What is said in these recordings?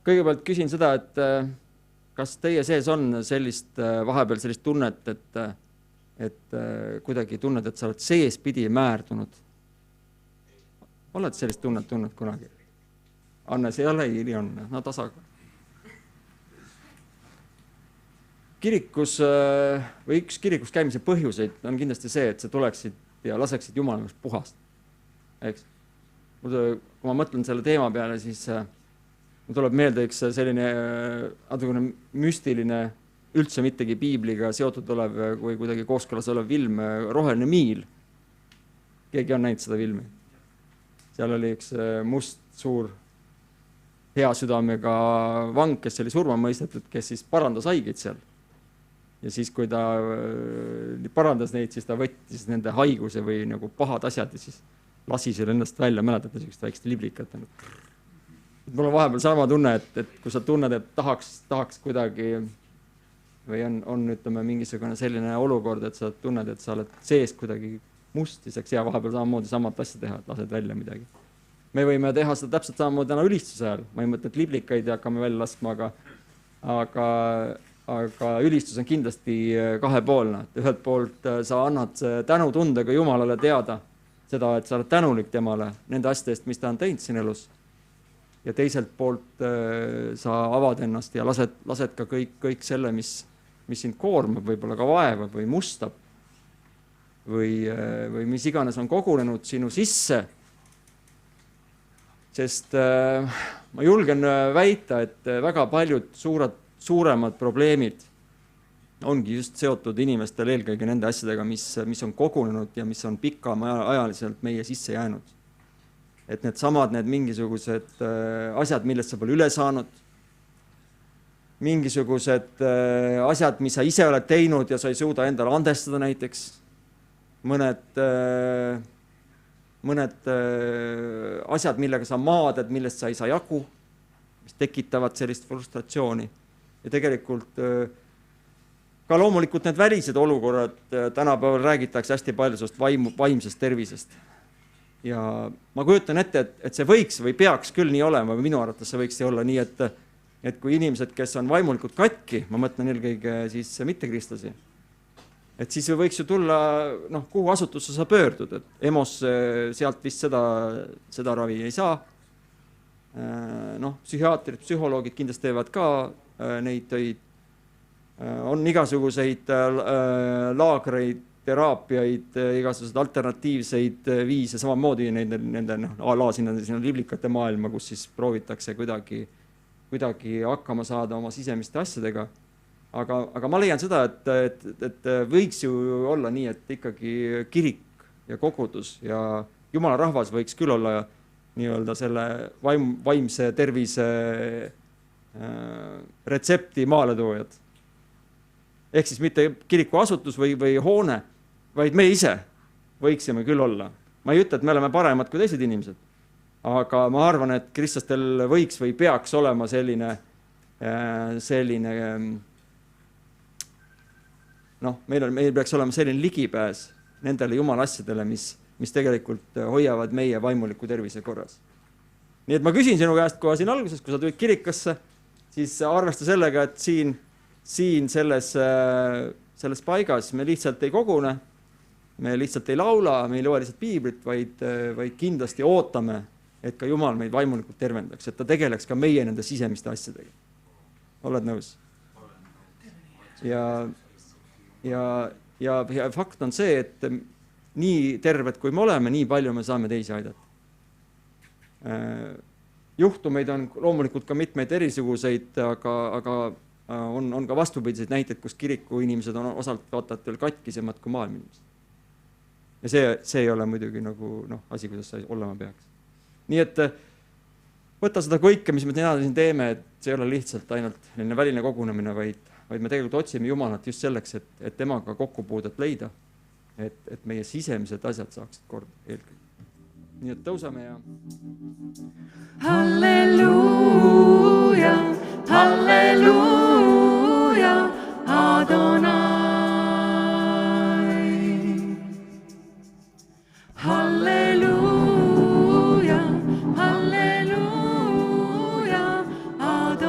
kõigepealt küsin seda, et kas teie sees on sellist vahepeal sellist tunnet, et kuidagi tunned, et sa oled sees pidi määrdunud? Oled sellist tunnet tundnud kunagi? Anne, see ei ole, nii on. No tasaga. Kirikus või üks kirikus käimise põhjuseid on kindlasti see, et sa tuleksid ja laseksid Jumalast puhast. Eks? Kui ma mõtlen selle teema peale, siis mul tuleb meelde üks selline müstiline, üldse mittegi piibliga seotud olev või kuidagi kooskõlas olev film Roheline miil. Keegi on näinud seda filmi? Seal oli üks must suur hea südamega vang, kes oli surma mõistetud, kes siis parandas haigeid seal. Ja siis, kui ta parandas neid, siis ta võttis nende haiguse või nagu pahad asjad ja siis lasi selle ennast välja, mäletate niisugust väikest liblikat. Mul on vahepeal sama tunne, et kui sa tunned, et tahaks kuidagi või on ütleme, mingisugune selline olukord, et sa tunned, et sa oled sees kuidagi must, siis eks hea vahepeal samamoodi samat asja teha, et lased välja midagi. Me võime teha seda täpselt samamoodi täna ülistuse ajal. Ma ei mõtle, et liblikaid ja hakkame välja laskma, aga ülistus on kindlasti kahepoolne. Ühelt poolt sa annad tänutundega Jumalale teada seda, et sa oled tänulik temale nende asjadest, mis ta on teinud siin elus. Ja teiselt poolt sa avad ennast ja lased ka kõik selle, mis sind koormab, võib-olla ka vaevab või mustab või mis iganes on kogunenud sinu sisse. Sest ma julgen väita, et väga paljud suuremad probleemid ongi just seotud inimestel eelkõige nende asjadega, mis on kogunenud ja mis on pikamaajaliselt meie sisse jäänud. Et need mingisugused asjad, millest sa pole üle saanud, mingisugused asjad, mis sa ise oled teinud ja sa ei suuda endale andestada näiteks, mõned asjad, millega sa maadad, millest sa ei saa jagu, mis tekitavad sellist frustratsiooni. Ja tegelikult ka loomulikult need välised olukorrad tänapäeval räägitakse hästi palju sellest vaimsest tervisest. Ja ma kujutan ette, et see võiks või peaks küll nii olema, või minu arvates see võiks olla nii, et kui inimesed, kes on vaimulikult katki, ma mõtlen eelkõige siis mittekristlasi, et siis võiks ju tulla, kuhu asutusse sa pöördud, et EMOS sealt vist seda ravi ei saa. Psühhiaatrid, psühholoogid kindlasti teevad ka neid töid. On igasuguseid laagreid, teraapiaid, igasugused alternatiivseid viise, samamoodi nende sinna liblikate maailma, kus siis proovitakse kuidagi hakkama saada oma sisemiste asjadega. Aga ma leian seda, et võiks ju olla nii, et ikkagi kirik ja kogudus ja Jumala rahvas võiks küll olla nii-öelda selle vaimse tervise retsepti maaletujad. Ehk siis mitte kirikuasutus või hoone, vaid me ise võiksime küll olla. Ma ei ütle, et me oleme paremad kui teised inimesed, aga ma arvan, et kristlastel võiks või peaks olema selline meil peaks olema selline ligipääs nendele Jumala asjadele, mis tegelikult hoiavad meie vaimuliku tervise korras. Nii et ma küsin sinu käest kohe siin alguses, kui sa tulid kirikasse, siis arvesta sellega, et siin selles paigas me lihtsalt ei kogune, me lihtsalt ei laula, me ei loe lihtsalt piiblit, vaid kindlasti ootame, et ka Jumal meid vaimulikult tervendaks, et ta tegeleks ka meie nende sisemiste asjadega. Oled nõus? Ja fakt on see, et nii terved kui me oleme, nii palju me saame teisi aidata. Juhtumeid on loomulikult ka mitmeid erisuguseid, aga on ka vastupidiseid näiteid, kus kiriku inimesed on osalt vaatatel katkisemad kui maailma inimesed. Ja see ei ole muidugi asi, kuidas see olema peaks. Nii et võta seda kõike, mis me täna siin teeme, et see ei ole lihtsalt ainult väline kogunemine, vaid me tegelikult otsime Jumalat just selleks, et temaga kokkupuudet leida, et meie sisemised asjad saaksid korda eelkõige. Nii et tõusame ja... Halleluuja, halleluuja, Adonai. Halleluuja, halleluuja, Adonai.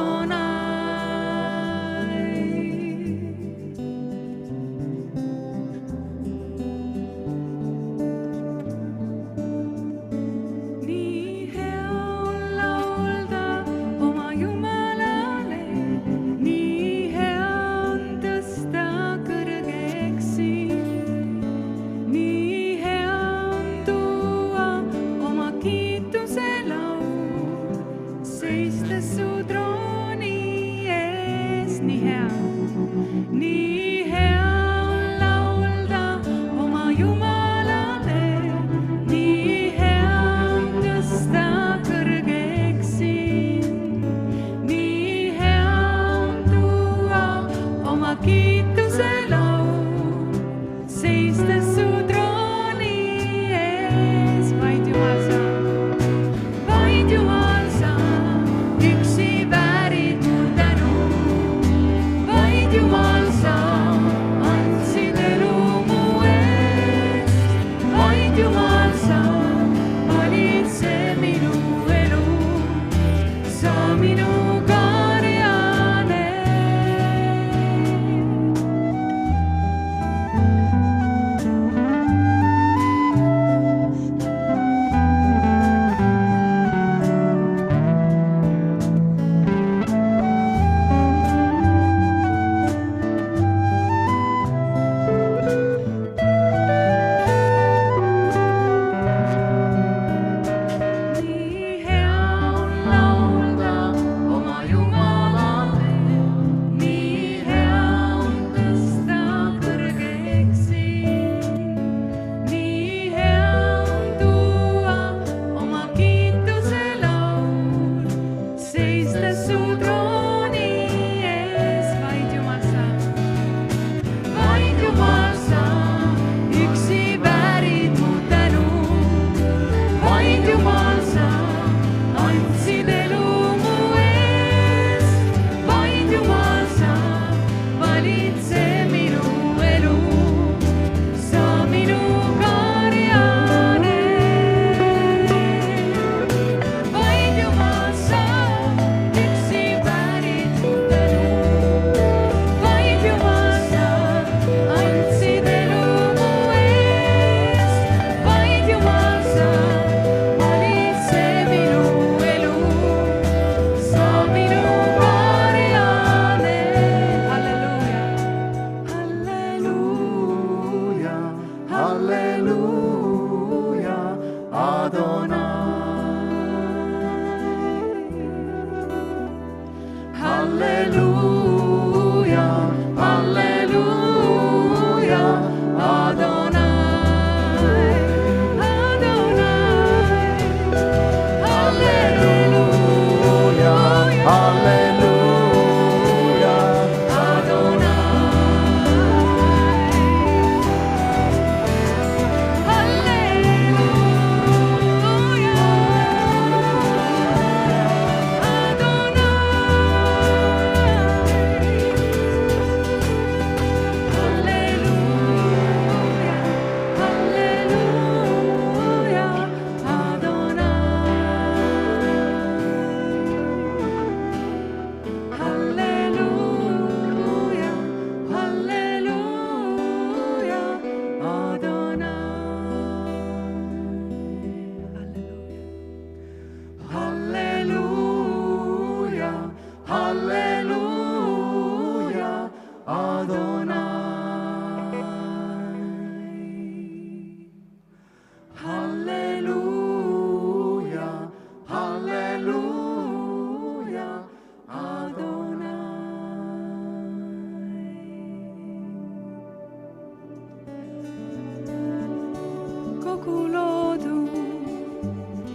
Kogu loodu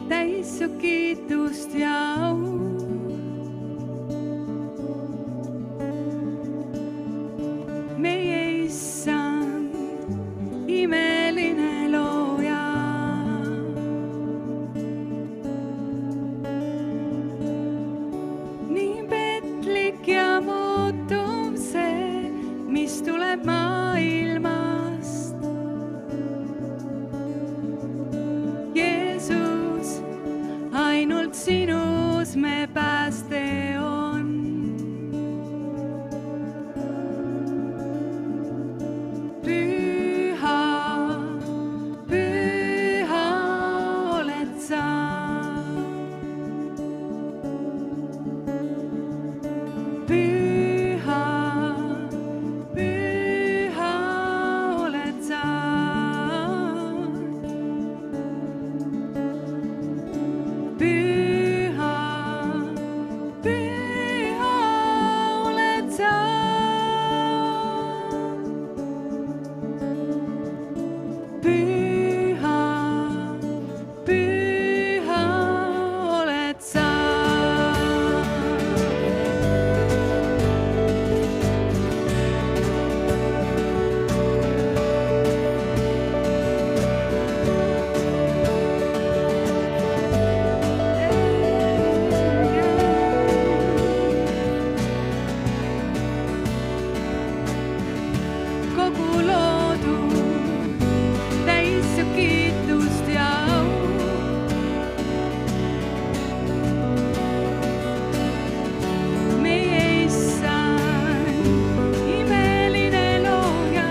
täis su kiitust ja au. Meie Issand, imeline looja. Nii petlik ja muutuv see, mis tuleb maailmast. Ainult sinus me pääste on. Püha, püha oled sa. Püha, püha oled sa. Püha, püha oled sa. Püha, püha oled sa. Kogu loodu täis su kiitust ja au. Meie Issand, imeline looja.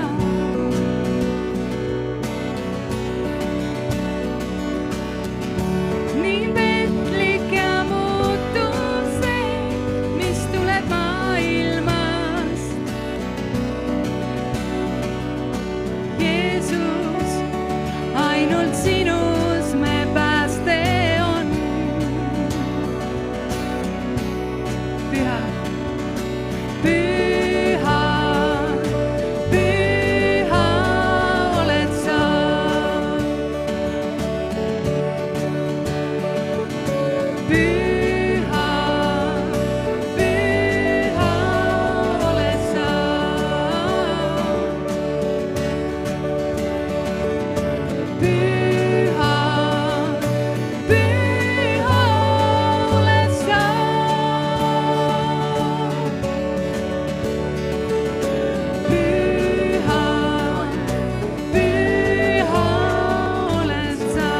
Nii petlik ja muutuv see, mis tuleb maailmast. Jeesus, ainult sinus me pääste on. Püha, püha, püha oled sa. Püha, püha oled sa. Püha, püha oled sa. Püha, püha oled sa.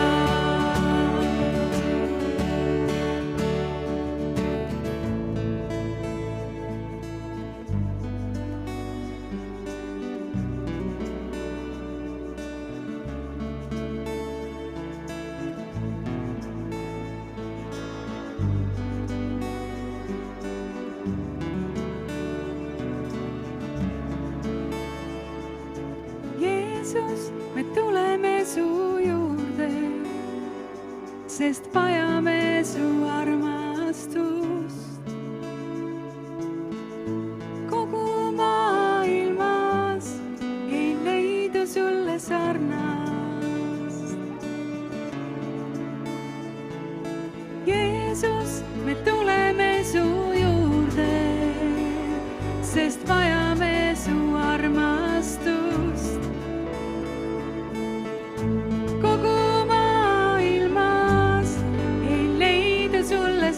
Jeesus, me tuleme su juurde, sest vajame su armastust. Kogu maailmas ei leidu sulle sarnast. Jeesus, me tuleme su juurde, sest vajame su armastust. Kogu maailmas ei leidu sulle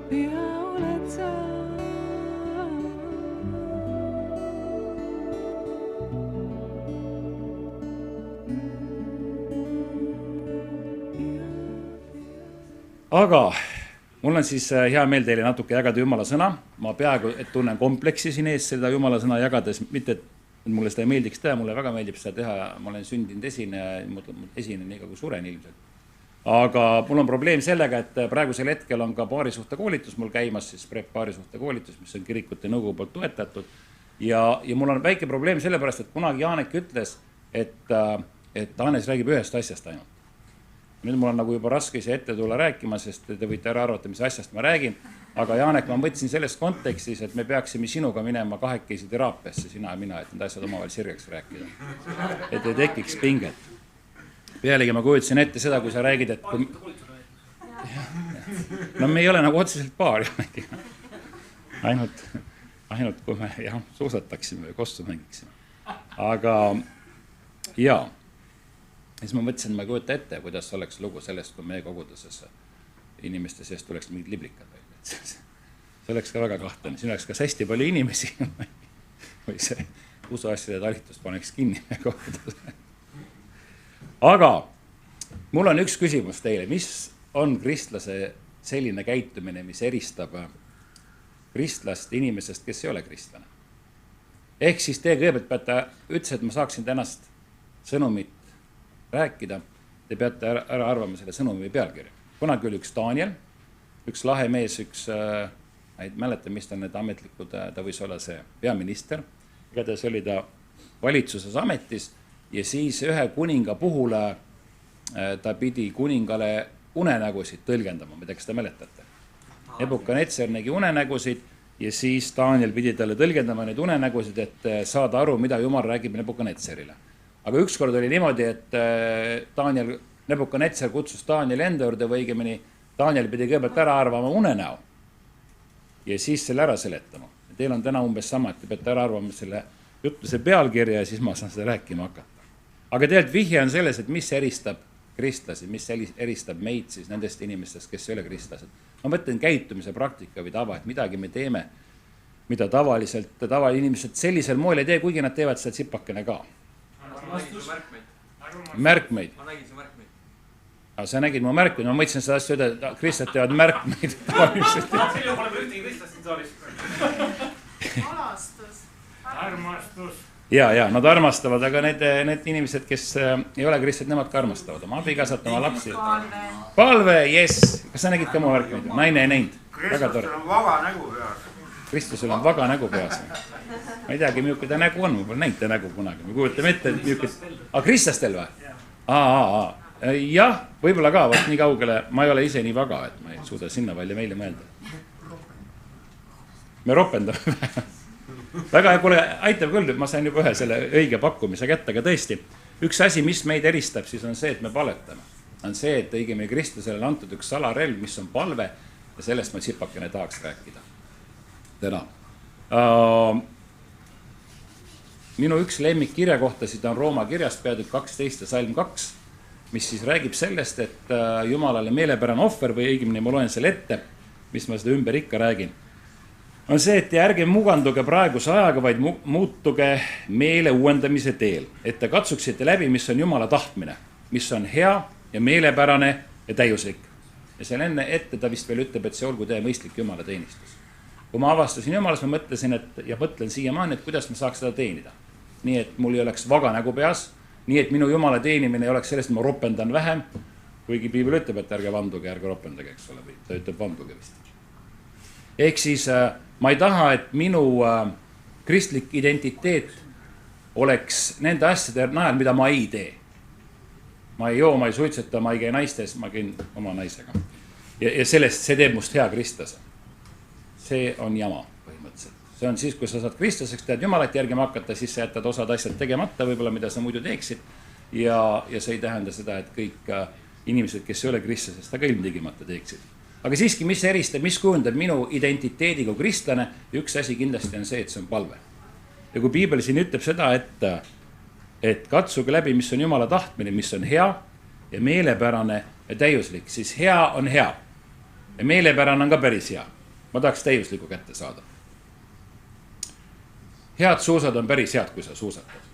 püha oled sa. Aga mul on siis hea meel teile natuke jagada Jumala sõna. Ma peaaegu et tunnen kompleksi siin ees seda Jumala sõna jagades, mitte et mulle seda ei meeldiks teha, mulle väga meeldib seda teha. Ma olen sündinud esineja, esinen nii kui suren ilmselt. Aga mul on probleem sellega, et praegusel hetkel on ka paarisuhte koolitus mul käimas, siis paarisuhte koolitus, mis on kirikute nõukogu poolt toetatud. Ja mul on väike probleem sellepärast, et kunagi Jaanek ütles, et Hannes räägib ühest asjast ainult. Nüüd mul on nagu juba raske ise ette tulla rääkima, sest te võite ära arvata, mis asjast ma räägin. Aga Jaanek, ma mõtlesin selles kontekstis, et me peaksime sinuga minema kahekesi teraapiasse, sina ja mina, et need asjad omavahel sirgeks rääkida. Et ei tekiks pinget. Pealegi ma kujutasin ette seda, kui sa räägid, et kui... No me ei ole nagu otseselt paar, Jaanek. Ainult kui me suusataksime või kossu mängiksime. Aga jaa. Siis ma mõtlesin, et ma ei kujuta ette, kuidas oleks lugu sellest, kui meie koguduses inimeste seest tuleks mingid liblikad välja. See oleks ka väga kahtlane. Siin oleks kas hästi palju inimesi või see usuasjade talitus paneks kinni meie koguduse. Aga mul on üks küsimus teile. Mis on kristlase selline käitumine, mis eristab kristlast inimesest, kes ei ole kristlane? Ehk siis te kõigepealt peate ütles, et ma saaksin tänast sõnumit rääkida, te peate ära arvama selle sõnumi pealkirja. Kunagi oli üks Daniel, üks lahe mees, ei mäleta, mis ta need ametlikud, ta võis olla see peaminister, igatahes oli ta valitsuses ametis ja siis ühe kuninga puhul ta pidi kuningale unenägusid tõlgendama, mida kas te mäletate. Nebukadnetser nägi unenägusid ja siis Daniel pidi talle tõlgendama neid unenägusid, et saada aru, mida Jumal räägib Nebukadnetserile. Aga ükskord oli niimoodi, et Nebukadnetser kutsus Danieli enda juurde või õigemini Daniel pidi kõigepealt ära arvama unenäo ja siis selle ära seletama. Teil on täna umbes sama, et te peate ära arvama selle jutluse pealkirja ja siis ma saan seda rääkima hakata. Aga tegelikult vihje on selles, et mis eristab kristlasi, mis eristab meid siis nendest inimestest, kes ei ole kristlased. Ma mõtlen käitumise praktika või tava, et midagi me teeme, mida tavalinimesed sellisel moel ei tee, kuigi nad teevad seda tsipakene ka. Märkmeid. Ma nägin su märkmeid. Sa nägid mu märkmeid, ma mõtlesin seda asja üle, et kristlased teevad märkmeid. Selju pole me ühtegi kristlast siin saalis. Alastus. Armastus. Ja, nad armastavad, aga need inimesed, kes ei ole kristlased, nemad ka armastavad oma abikaasat, oma lapsi. Palve, yes. Kas sa nägid ka mu märkmeid? Naine ei näinud. Kristusel on vaga nägu peas. Kristusel on vaga nägu peas. Ma ei teagi, milline ta nägu on, ma pole näinud ta nägu kunagi. Me kujutame ette, et milline... kristlastel või? Jah, võib-olla ka, nii kaugele. Ma ei ole ise nii vaga, et ma ei suuda sinna välja meile mõelda. Me ropendame. Väga hea, kuule, aitab küll, ma sain juba ühe selle õige pakkumise kätte, aga tõesti, üks asi, mis meid eristab, siis on see, et me paletame. On see, et õigemini kristlasele on antud üks salarelv, mis on palve ja sellest ma tsipakene tahaks rääkida. Täna. Minu üks lemmik kirjakohtasid on Rooma kirjast peatükk 12 ja salm 2, mis siis räägib sellest, et Jumalale meelepärane ohver või õigemini ma loen selle ette, mis ma seda ümber ikka räägin, on see, et ärge muganduge praeguse ajaga, vaid muutuge meele uuendamise teel, et te katsuksite läbi, mis on Jumala tahtmine, mis on hea ja meelepärane ja täiuslik. Ja seal enne ette ta vist veel ütleb, et see olgu teie mõistlik Jumala teenistus. Kui ma avastasin Jumalas, ma mõtlesin, ja mõtlen siiamaani, et kuidas ma saaks seda teenida. Nii, et mul ei oleks vaga nägu peas, nii, et minu Jumala teenimine ei oleks sellest, et ma ropendan vähem, kuigi Piibel ütleb, et ärge vanduge, ärge ropendage, eks ole, või ta ütleb vanduge vist. Ehk siis ma ei taha, et minu kristlik identiteet oleks nende asjade najal, mida ma ei tee. Ma ei joo, ma ei suitseta, ma ei käi naistes, ma käin oma naisega. Ja sellest see teeb must hea kristlase. See on jama põhimõtteliselt. See on siis, kui sa saad kristlaseks, tead Jumalat järgima hakata, siis sa jätad osad asjad tegemata, võib-olla mida sa muidu teeksid. Ja see ei tähenda seda, et kõik inimesed, kes ei ole kristlased, seda ka ilmtingimata teeksid. Aga siiski, mis eristab, mis kujundab minu identiteedi kui kristlane, üks asi kindlasti on see, et see on palve. Ja kui Piibel siin ütleb seda, et katsuge läbi, mis on Jumala tahtmine, mis on hea ja meelepärane ja täiuslik, siis hea on hea ja meelepärane on ka päris hea. ma tahaks täiuslikku kätte saada. Head suusad on päris head, kui sa suusatad.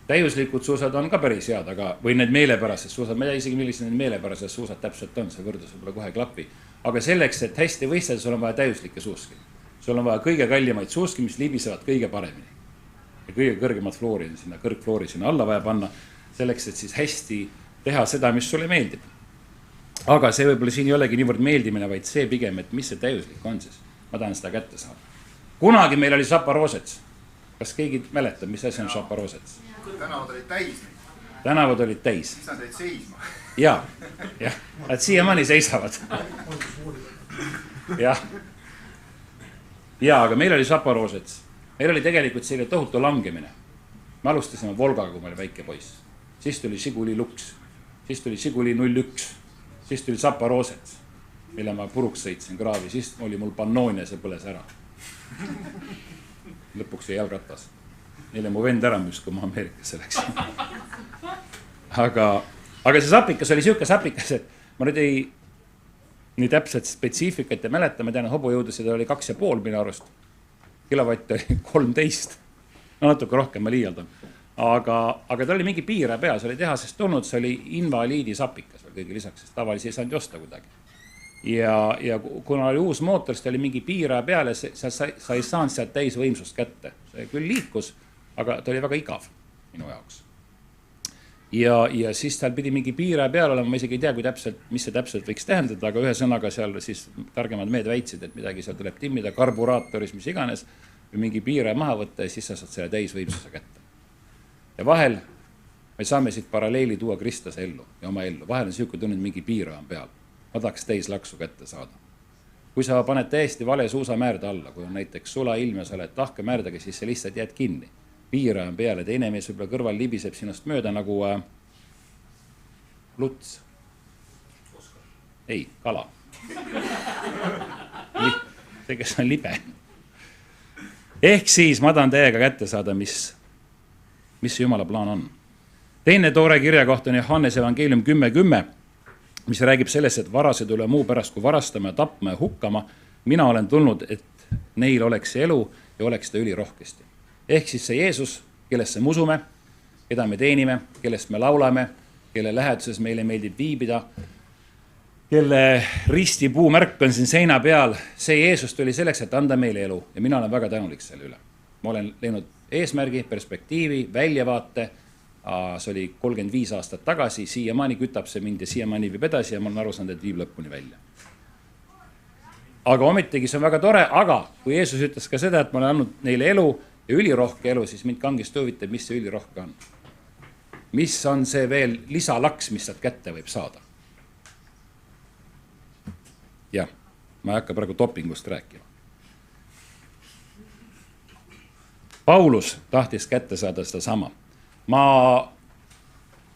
Täiuslikud suusad on ka päris head, aga, või need meelepärased suusad, ma ei tea isegi, millised need meelepärased suusad täpselt on, see võrdlus võib-olla kohe klapi. Aga selleks, et hästi võistelda, sul on vaja täiuslikke suuski. Sul on vaja kõige kallimaid suuski, mis libisevad kõige paremini. Ja kõige kõrgemad floori, sinna kõrgfloori sinna alla vaja panna, selleks, et siis hästi teha seda, mis sulle meeldib. Aga see võib-olla siin ei olegi niivõrd meeldimine, vaid see pigem, et mis see täiuslik on siis. Ma tahan seda kätte saada. Kunagi meil oli Zaporozhets. Kas keegi mäletab, mis asi on Zaporozhets? Tänavad olid täis. Tänavad olid täis. Mis nad jäid seisma? Jah. Nad siiamaani seisavad. Jah. Aga meil oli Zaporozhets. Meil oli tegelikult selline tohutu langemine. Me alustasime Volgaga, kui ma oli väike poiss. Siis tuli Žiguli Lux. Siis tuli Žiguli 01. Siis tuli Zaporozhets, mille ma puruks sõitsin kraavi. Siis oli mul Pannonia, see põles ära. Lõpuks jäi jalgratas. Neile mu vend ära müüs, kui ma Ameerikasse läksin. Aga see sapikas oli siuke sapikas, et ma nüüd ei nii täpselt spetsiifikat ja mäleta. Ma tean, hobujõudusid oli 2,5 minu arust. Kilovatt oli 13. No natuke rohkem, ma liialdan. Aga ta oli mingi piira pea, see oli tehasest tulnud, see oli invaliidi sapikas veel kõige lisaks, sest tavalisi ei saanud josta kuidagi. Ja kuna oli uus mootor, siis oli mingi piira peale, sa ei saanud sealt täisvõimsust kätte. See küll liikus, aga ta oli väga igav minu jaoks. Ja siis tal pidi mingi piira peal olema, ma isegi ei tea, mis see täpselt võiks tähendada, aga ühe sõnaga seal siis targemad mehed väitsid, et midagi seal tuleb timmida karburaatoris, mis iganes, või mingi piira maha võtta ja siis sa saad selle täisvõimsuse kätte. Ja vahel me saame siit paralleeli tuua Kristuse ellu ja oma ellu. Vahel on siuke tunne, mingi piira on peal. Ma tahaks täislaksu kätte saada. Kui sa paned täiesti vale suusamäärde alla, kui on näiteks sula ilm ja sa oled lahke määrdega, siis sa lihtsalt jääd kinni. Piira on peal ja teine mees võib-olla kõrval libiseb sinust mööda nagu luts. Ei, kala. See, kes on libe. Ehk siis ma tahan täiega kätte saada, mis Jumala plaan on. Teine toore kirja koht on Johannes evangeelium 10:10, mis räägib sellest, et varased üle muu pärast, kui varastama ja tapma ja hukkama. Mina olen tulnud, et neil oleks see elu ja oleks seda ülirohkesti. Ehk siis see Jeesus, kellesse me usume, keda me teenime, kellest me laulame, kelle läheduses meile meeldib viibida, kelle ristipuu märk on siin seina peal. See Jeesus tuli selleks, et anda meile elu ja mina olen väga tänulik selle üle. Ma olen leidnud eesmärgi, perspektiivi, väljavaate. See oli 35 aastat tagasi, siiamaani kütab see mind ja siiamaani viib edasi ja ma olen aru saanud, et viib lõpuni välja. Aga ometigi see on väga tore, aga kui Jeesus ütles ka seda, et ma olen andnud neile elu ja ülirohke elu, siis mind kangesti huvitab, mis see ülirohke on. Mis on see veel lisalaks, mis sealt kätte võib saada? Jah, ma ei hakka praegu dopingust rääkima. Paulus tahtis kätte saada seda sama. Ma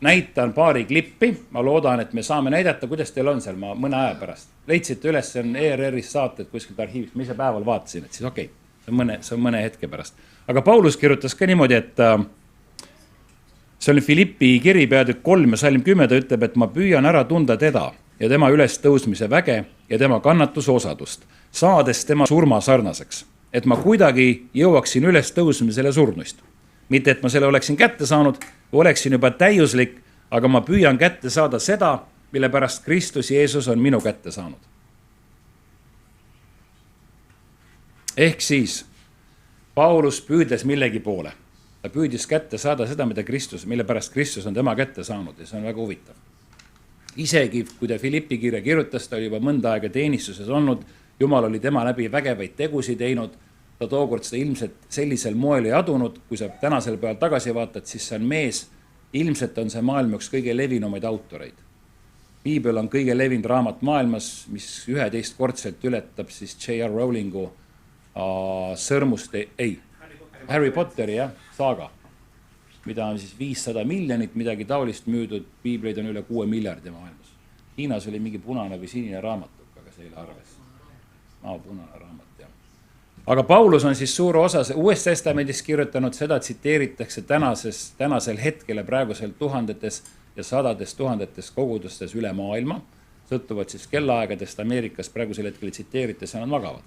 näitan paari klippi, ma loodan, et me saame näidata, kuidas teil on seal, ma mõne aja pärast. Leidsite üles, see on ERR-is saated kuskilt arhiivist, ma ise päeval vaatasin, et siis okei, see on mõne hetke pärast. Aga Paulus kirjutas ka niimoodi, et see on Filippi kiri peatükk 3 ja salm 10, ta ütleb, et ma püüan ära tunda teda ja tema üles tõusmise väge ja tema kannatuse osadust, saades tema surma sarnaseks, et ma kuidagi jõuaksin üles tõusmisele surnuist. Mitte, et ma selle oleksin kätte saanud, oleksin juba täiuslik, aga ma püüan kätte saada seda, mille pärast Kristus Jeesus on minu kätte saanud. Ehk siis Paulus püüdles millegi poole. Ta püüdis kätte saada seda, mille pärast Kristus on tema kätte saanud ja see on väga huvitav. Isegi kui ta Filippi kirja kirjutas, ta oli juba mõnda aega teenistuses olnud, Jumal oli tema läbi vägevaid tegusid teinud, ta tookord seda ilmselt sellisel moel ei adunud, kui sa tänasel peal tagasi vaatad, siis see on mees, ilmselt on see maailm üks kõige levinumaid autoreid. Piibel on kõige levinud raamat maailmas, mis 11-kordselt ületab siis J.R. Rowlingu Harry Potteri saaga, mida on siis 500 miljonit, midagi taolist müüdud, piibleid on üle 6 miljardi maailmas. Hiinas oli mingi punane või sinine raamat, aga see ei ole arves. Punane raamat. Aga Paulus on siis suur osa Uues Testamendis kirjutanud, seda tsiteeritakse tänasel hetkel praegusel tuhandetes ja sadades tuhandetes kogudustes üle maailma, sõltuvad siis kellaaegadest Ameerikas praegusel hetkel tsiteerite, seal on magavad.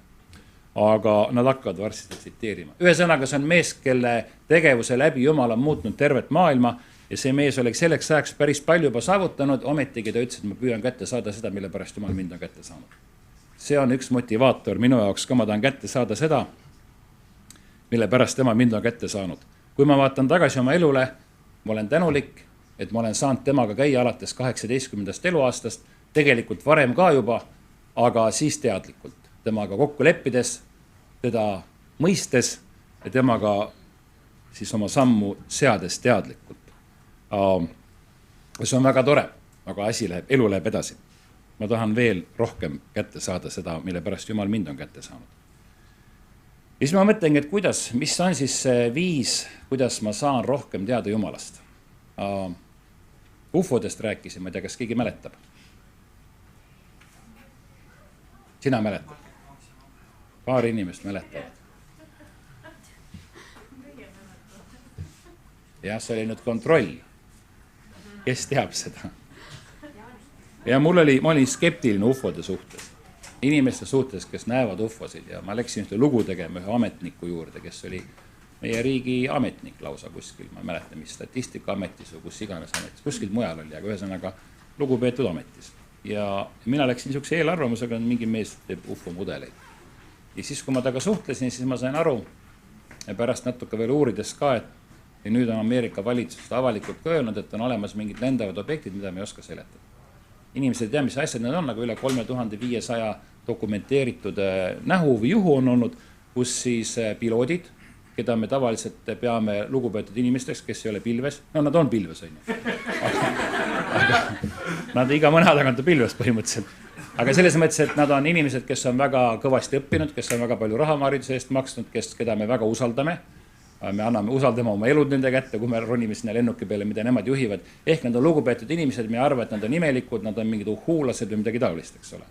aga nad hakkavad varsti tsiteerima. Ühesõnaga, see on mees, kelle tegevuse läbi Jumal on muutnud tervet maailma ja see mees oli selleks ajaks päris palju juba saavutanud, ometigi ta ütles, et ma püüan kätte saada seda, mille pärast Jumal mind on kätte saanud. See on üks motivaator minu jaoks, kui ma tahan kätte saada seda, mille pärast tema mind on kätte saanud. Kui ma vaatan tagasi oma elule, ma olen tänulik, et ma olen saanud temaga käia alates 18. eluaastast, tegelikult varem ka juba, aga siis teadlikult. Temaga kokku leppides, teda mõistes ja temaga siis oma sammu seades teadlikult. See on väga tore, aga elu läheb edasi. Ma tahan veel rohkem kätte saada seda, mille pärast Jumal mind on kätte saanud. Ja siis ma mõtlengi, et mis on siis see viis, kuidas ma saan rohkem teada Jumalast. Ufodest rääkisin, ma ei tea, kas keegi mäletab. Sina mäletad? Paar inimest mäletavad. Jah, see oli nüüd kontroll. Kes teab seda? Ja ma olin skeptiline ufode suhtes. Inimeste suhtes, kes näevad ufosid ja ma läksin ühte lugu tegema ühe ametniku juurde, kes oli meie riigi ametnik lausa kuskil. Ma ei mäleta, mis Statistikaametis või kus iganes ametis. Kuskil mujal oli, aga ühesõnaga lugupeetud ametis. Ja mina läksin niisuguse eelarvamusega, et mingi mees teeb ufo mudeleid. Ja siis, kui ma taga suhtlesin, siis ma sain aru ja pärast natuke veel uurides ka, et ja nüüd on Ameerika valitsus avalikult öelnud, et on olemas mingid lendavad objektid, mida me ei oska seletada. Inimesed ei tea, mis asjad need on, aga üle 3500 dokumenteeritud nähu või juhu on olnud, kus siis piloodid, keda me tavaliselt peame lugupeetud inimesteks, kes ei ole pilves. No nad on pilves, on ju. Aga nad iga mõne tagant on pilves põhimõtteliselt. Aga selles mõttes, et nad on inimesed, kes on väga kõvasti õppinud, kes on väga palju rahahariduse eest maksnud, keda me väga usaldame. Me usaldame oma elud nende kätte, kui me ronime sinna lennuki peale, mida nemad juhivad. Ehk nad on lugupeetud inimesed, me arvame, et nad on imelikud, nad on mingid uhuulased või midagi taolist, eks ole.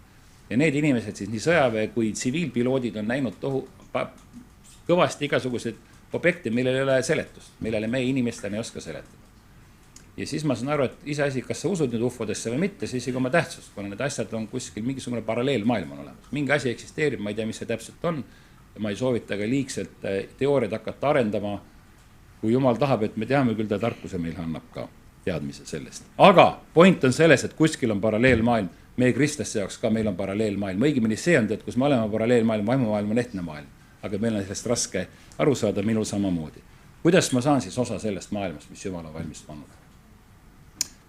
Ja need inimesed siis nii sõjaväe kui tsiviilpiloodid on näinud kõvasti igasuguseid objekte, millel ei ole seletust, millele meie inimestena ei oska seletada. Ja siis ma saan aru, et iseasi, kas sa usud nüüd ufodesse või mitte, siis ei oma tähtsust, kuna need asjad on kuskil mingisugune paralleelmaailm on olemas. Mingi asi eksisteerib, ma ei tea, mis see täpselt on. Ja ma ei soovita ka liigselt teooriad hakata arendama, kui Jumal tahab, et me teame küll, ta tarkuse meil annab ka teadmise sellest. Aga point on selles, et kuskil on paralleelmaailm, meie kristlaste jaoks ka meil on paralleelmaailm. Õigemini see on, et kus me oleme paralleelmaailm, vaimumaailm on ehtne maailm, aga meil on sellest raske aru saada, minul samamoodi. Kuidas ma saan siis osa sellest maailmast, mis Jumal on valmis pannud?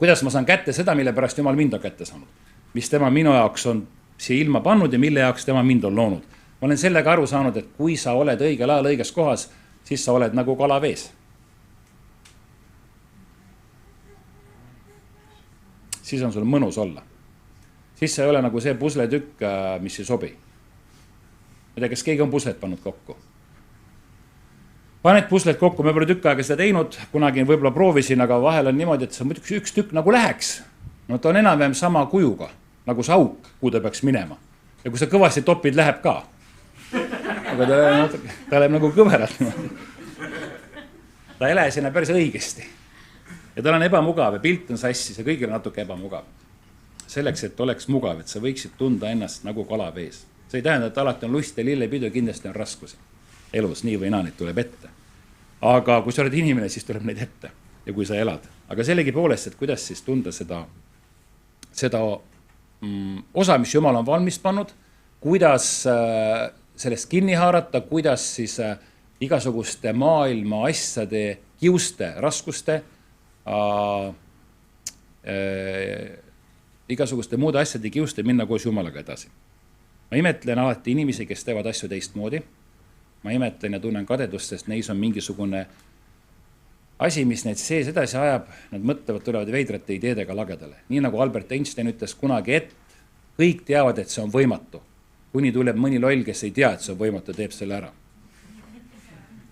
Kuidas ma saan kätte seda, mille pärast Jumal mind on kätte saanud? Mis tema minu jaoks on siia ilma pannud ja mille jaoks tema mind on loonud? Ma olen sellega aru saanud, et kui sa oled õigel ajal õiges kohas, siis sa oled nagu kala vees. Siis on sul mõnus olla. Siis sa ei ole nagu see pusletükk, mis ei sobi. Ma ei tea, kas keegi on puslet pannud kokku. Paned puslet kokku, me pole tükk aega seda teinud, kunagi võib-olla proovisin, aga vahel on niimoodi, et sa muidugi üks tükk nagu läheks. No ta on enam-vähem sama kujuga, nagu see auk, kuhu ta peaks minema. Ja kui sa kõvasti topid, läheb ka. Aga ta läheb nagu kõverat. Ta ei lähe sinna päris õigesti. Ja tal on ebamugav ja pilt on sassis ja kõigil on natuke ebamugav. Selleks, et oleks mugav, et sa võiksid tunda ennast nagu kala vees. See ei tähenda, et alati on lust ja lillepidu ja kindlasti on raskusi. Elus nii või naa neid tuleb ette. Aga kui sa oled inimene, siis tuleb neid ette ja kui sa elad. Aga sellegi poolest, et kuidas siis tunda seda osa, mis Jumal on valmis pannud, kuidas sellest kinni haarata, kuidas siis igasuguste maailma asjade, kiuste, raskuste, igasuguste muude asjade kiuste minna koos Jumalaga edasi. Ma imetlen alati inimesi, kes teevad asju teistmoodi. Ma imetlen ja tunnen kadedust, sest neis on mingisugune asi, mis neid sees edasi ajab, nad mõtlevad, tulevad veidrate ideedega lagedale. Nii nagu Albert Einstein ütles kunagi, et kõik teavad, et see on võimatu. Kuni tuleb mõni loll, kes ei tea, et see on võimatu, teeb selle ära.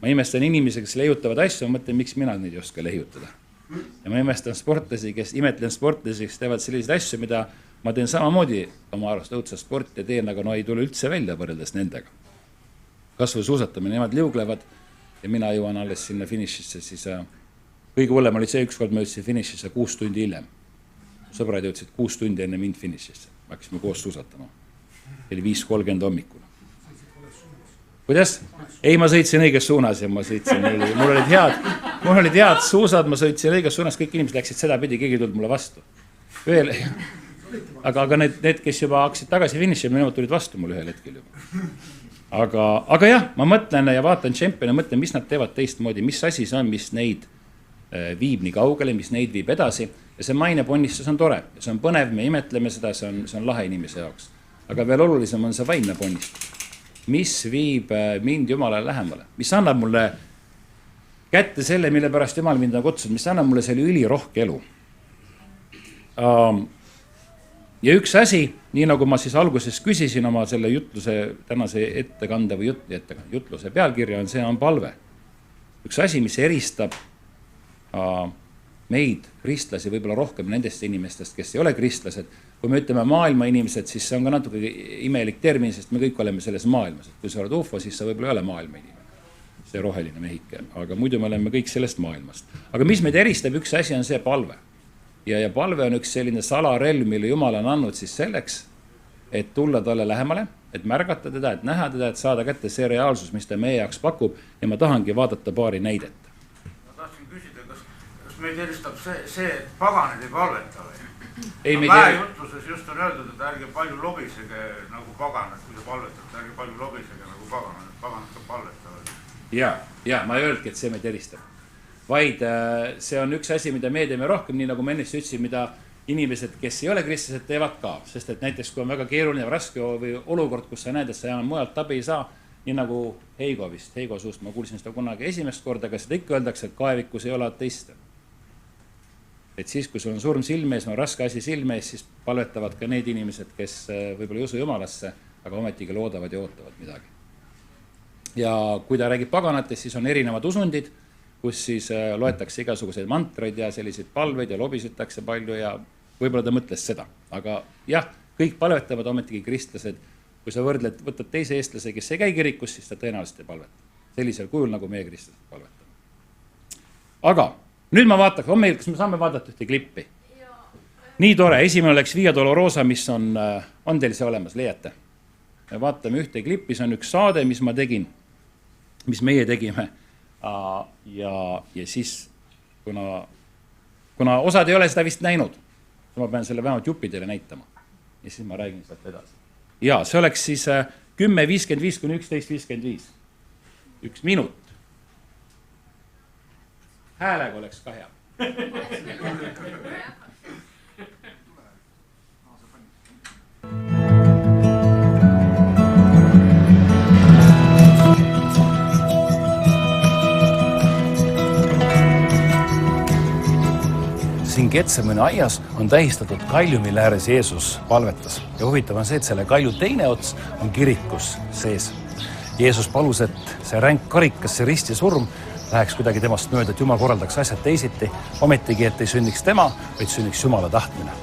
Ma imestan inimesi, kes leiutavad asju, ma mõtlen, miks mina neid ei oska leiutada. Ja ma imetlen sportlasi, kes teevad selliseid asju, mida ma teen samamoodi oma arvast õudset sporti teen, aga no ei tule üldse välja võrreldes nendega. Kas või suusatamine, nemad liuglevad ja mina jõuan alles sinna finišisse, siis kõige hullem oli see ükskord, ma jõudsin finišisse 6 tundi hiljem. Sõbrad jõudsid 6 tundi enne mind finišisse, hakkasime koos suusatama. Oli 5:30 hommikul. kuidas? Ei, ma sõitsin õiges suunas ja ma sõitsin, mul olid head suusad, ma sõitsin õiges suunas, kõik inimesed läksid seda pidi, keegi ei tulnud mulle vastu. Aga need, kes juba hakkasid tagasi finiši, nemad tulid vastu mul ühel hetkel juba. Aga jah, ma mõtlen ja vaatan tšempione, mõtlen, mis nad teevad teistmoodi, mis asi see on, mis neid viib nii kaugele, mis neid viib edasi. Ja see maineponnistus on tore, see on põnev, me imetleme seda, see on lahe inimese jaoks. Aga veel olulisem on see vaimne ponnistus. Mis viib mind Jumalale lähemale, mis annab mulle kätte selle, mille pärast Jumal mind on kutsunud, mis annab mulle selle ülirohke elu. Ja üks asi, nii nagu ma siis alguses küsisin oma selle jutluse, tänase ettekande või jutluse pealkirja see on palve. Üks asi, mis eristab meid, kristlasi, võib-olla rohkem nendest inimestest, kes ei ole kristlased. Kui me ütleme maailma inimesed, siis see on ka natuke imelik termin, sest me kõik oleme selles maailmas. Kui sa oled ufo, siis sa võib-olla ei ole maailma inimene. See roheline mehike, aga muidu me oleme kõik sellest maailmast. Aga mis meid eristab, üks asi on see palve. Ja palve on üks selline salarelv, mille Jumal on andnud siis selleks, et tulla talle lähemale, et märgata teda, et näha teda, et saada kätte see reaalsus, mis ta meie jaoks pakub. Ja ma tahangi vaadata paari näidet. Ma tahtsin küsida, kas meid eristab see, et paganid ei palveta või? Väejutluses just on öeldud, et ärge palju lobisege nagu paganad, kui te palvetate, ärge palju lobisege nagu paganad ka palvetavad. Ja, ma ei öeldki, et see meid eristab. Vaid see on üks asi, mida me teeme rohkem, nii nagu ma ennist ütlesin, mida inimesed, kes ei ole kristlased, teevad ka. Sest et näiteks, kui on väga keeruline ja raske või olukord, kus sa näed, et sa enam mujalt abi ei saa, nii nagu Heigo suust, ma kuulsin seda kunagi esimest korda, aga seda ikka öeldakse, et kaevikus ei ole ateiste. Et siis, kui sul on surm silme ees, on raske asi silme ees, siis palvetavad ka need inimesed, kes võib-olla ei usu Jumalasse, aga ometigi loodavad ja ootavad midagi. Ja kui ta räägib paganatest, siis on erinevad usundid, kus siis loetakse igasuguseid mantraid ja selliseid palveid ja lobisetakse palju ja võib-olla ta mõtles seda. Aga jah, kõik palvetavad ometigi kristlased. Kui sa võtad teise eestlase, kes ei käi kirikus, siis ta tõenäoliselt ei palveta. Sellisel kujul, nagu meie kristlased palvetavad. Aga nüüd ma vaataks, kas me saame vaadata ühte klippi? Nii tore, esimene oleks Via Dolorosa, mis on teil see olemas, leiate. Me vaatame ühte klippi, see on üks saade, mis ma tegin, mis meie tegime. Ja siis, kuna osad ei ole seda vist näinud, ma pean selle vähemalt jupidele näitama. Ja siis ma räägin sealt edasi. Ja see oleks siis 10.55 kuni 11.55. 1 minut. Häälega oleks ka hea. Siin Getsemani aias on tähistatud kalju, mille ääres Jeesus palvetas. Ja huvitav on see, et selle kalju teine ots on kirikus sees. Jeesus palus, et see ränk karikas, see rist ja surm läheks kuidagi temast mööda, et Jumal korraldaks asjad teisiti, ometigi, et ei sünniks tema, vaid sünniks Jumala tahtmine.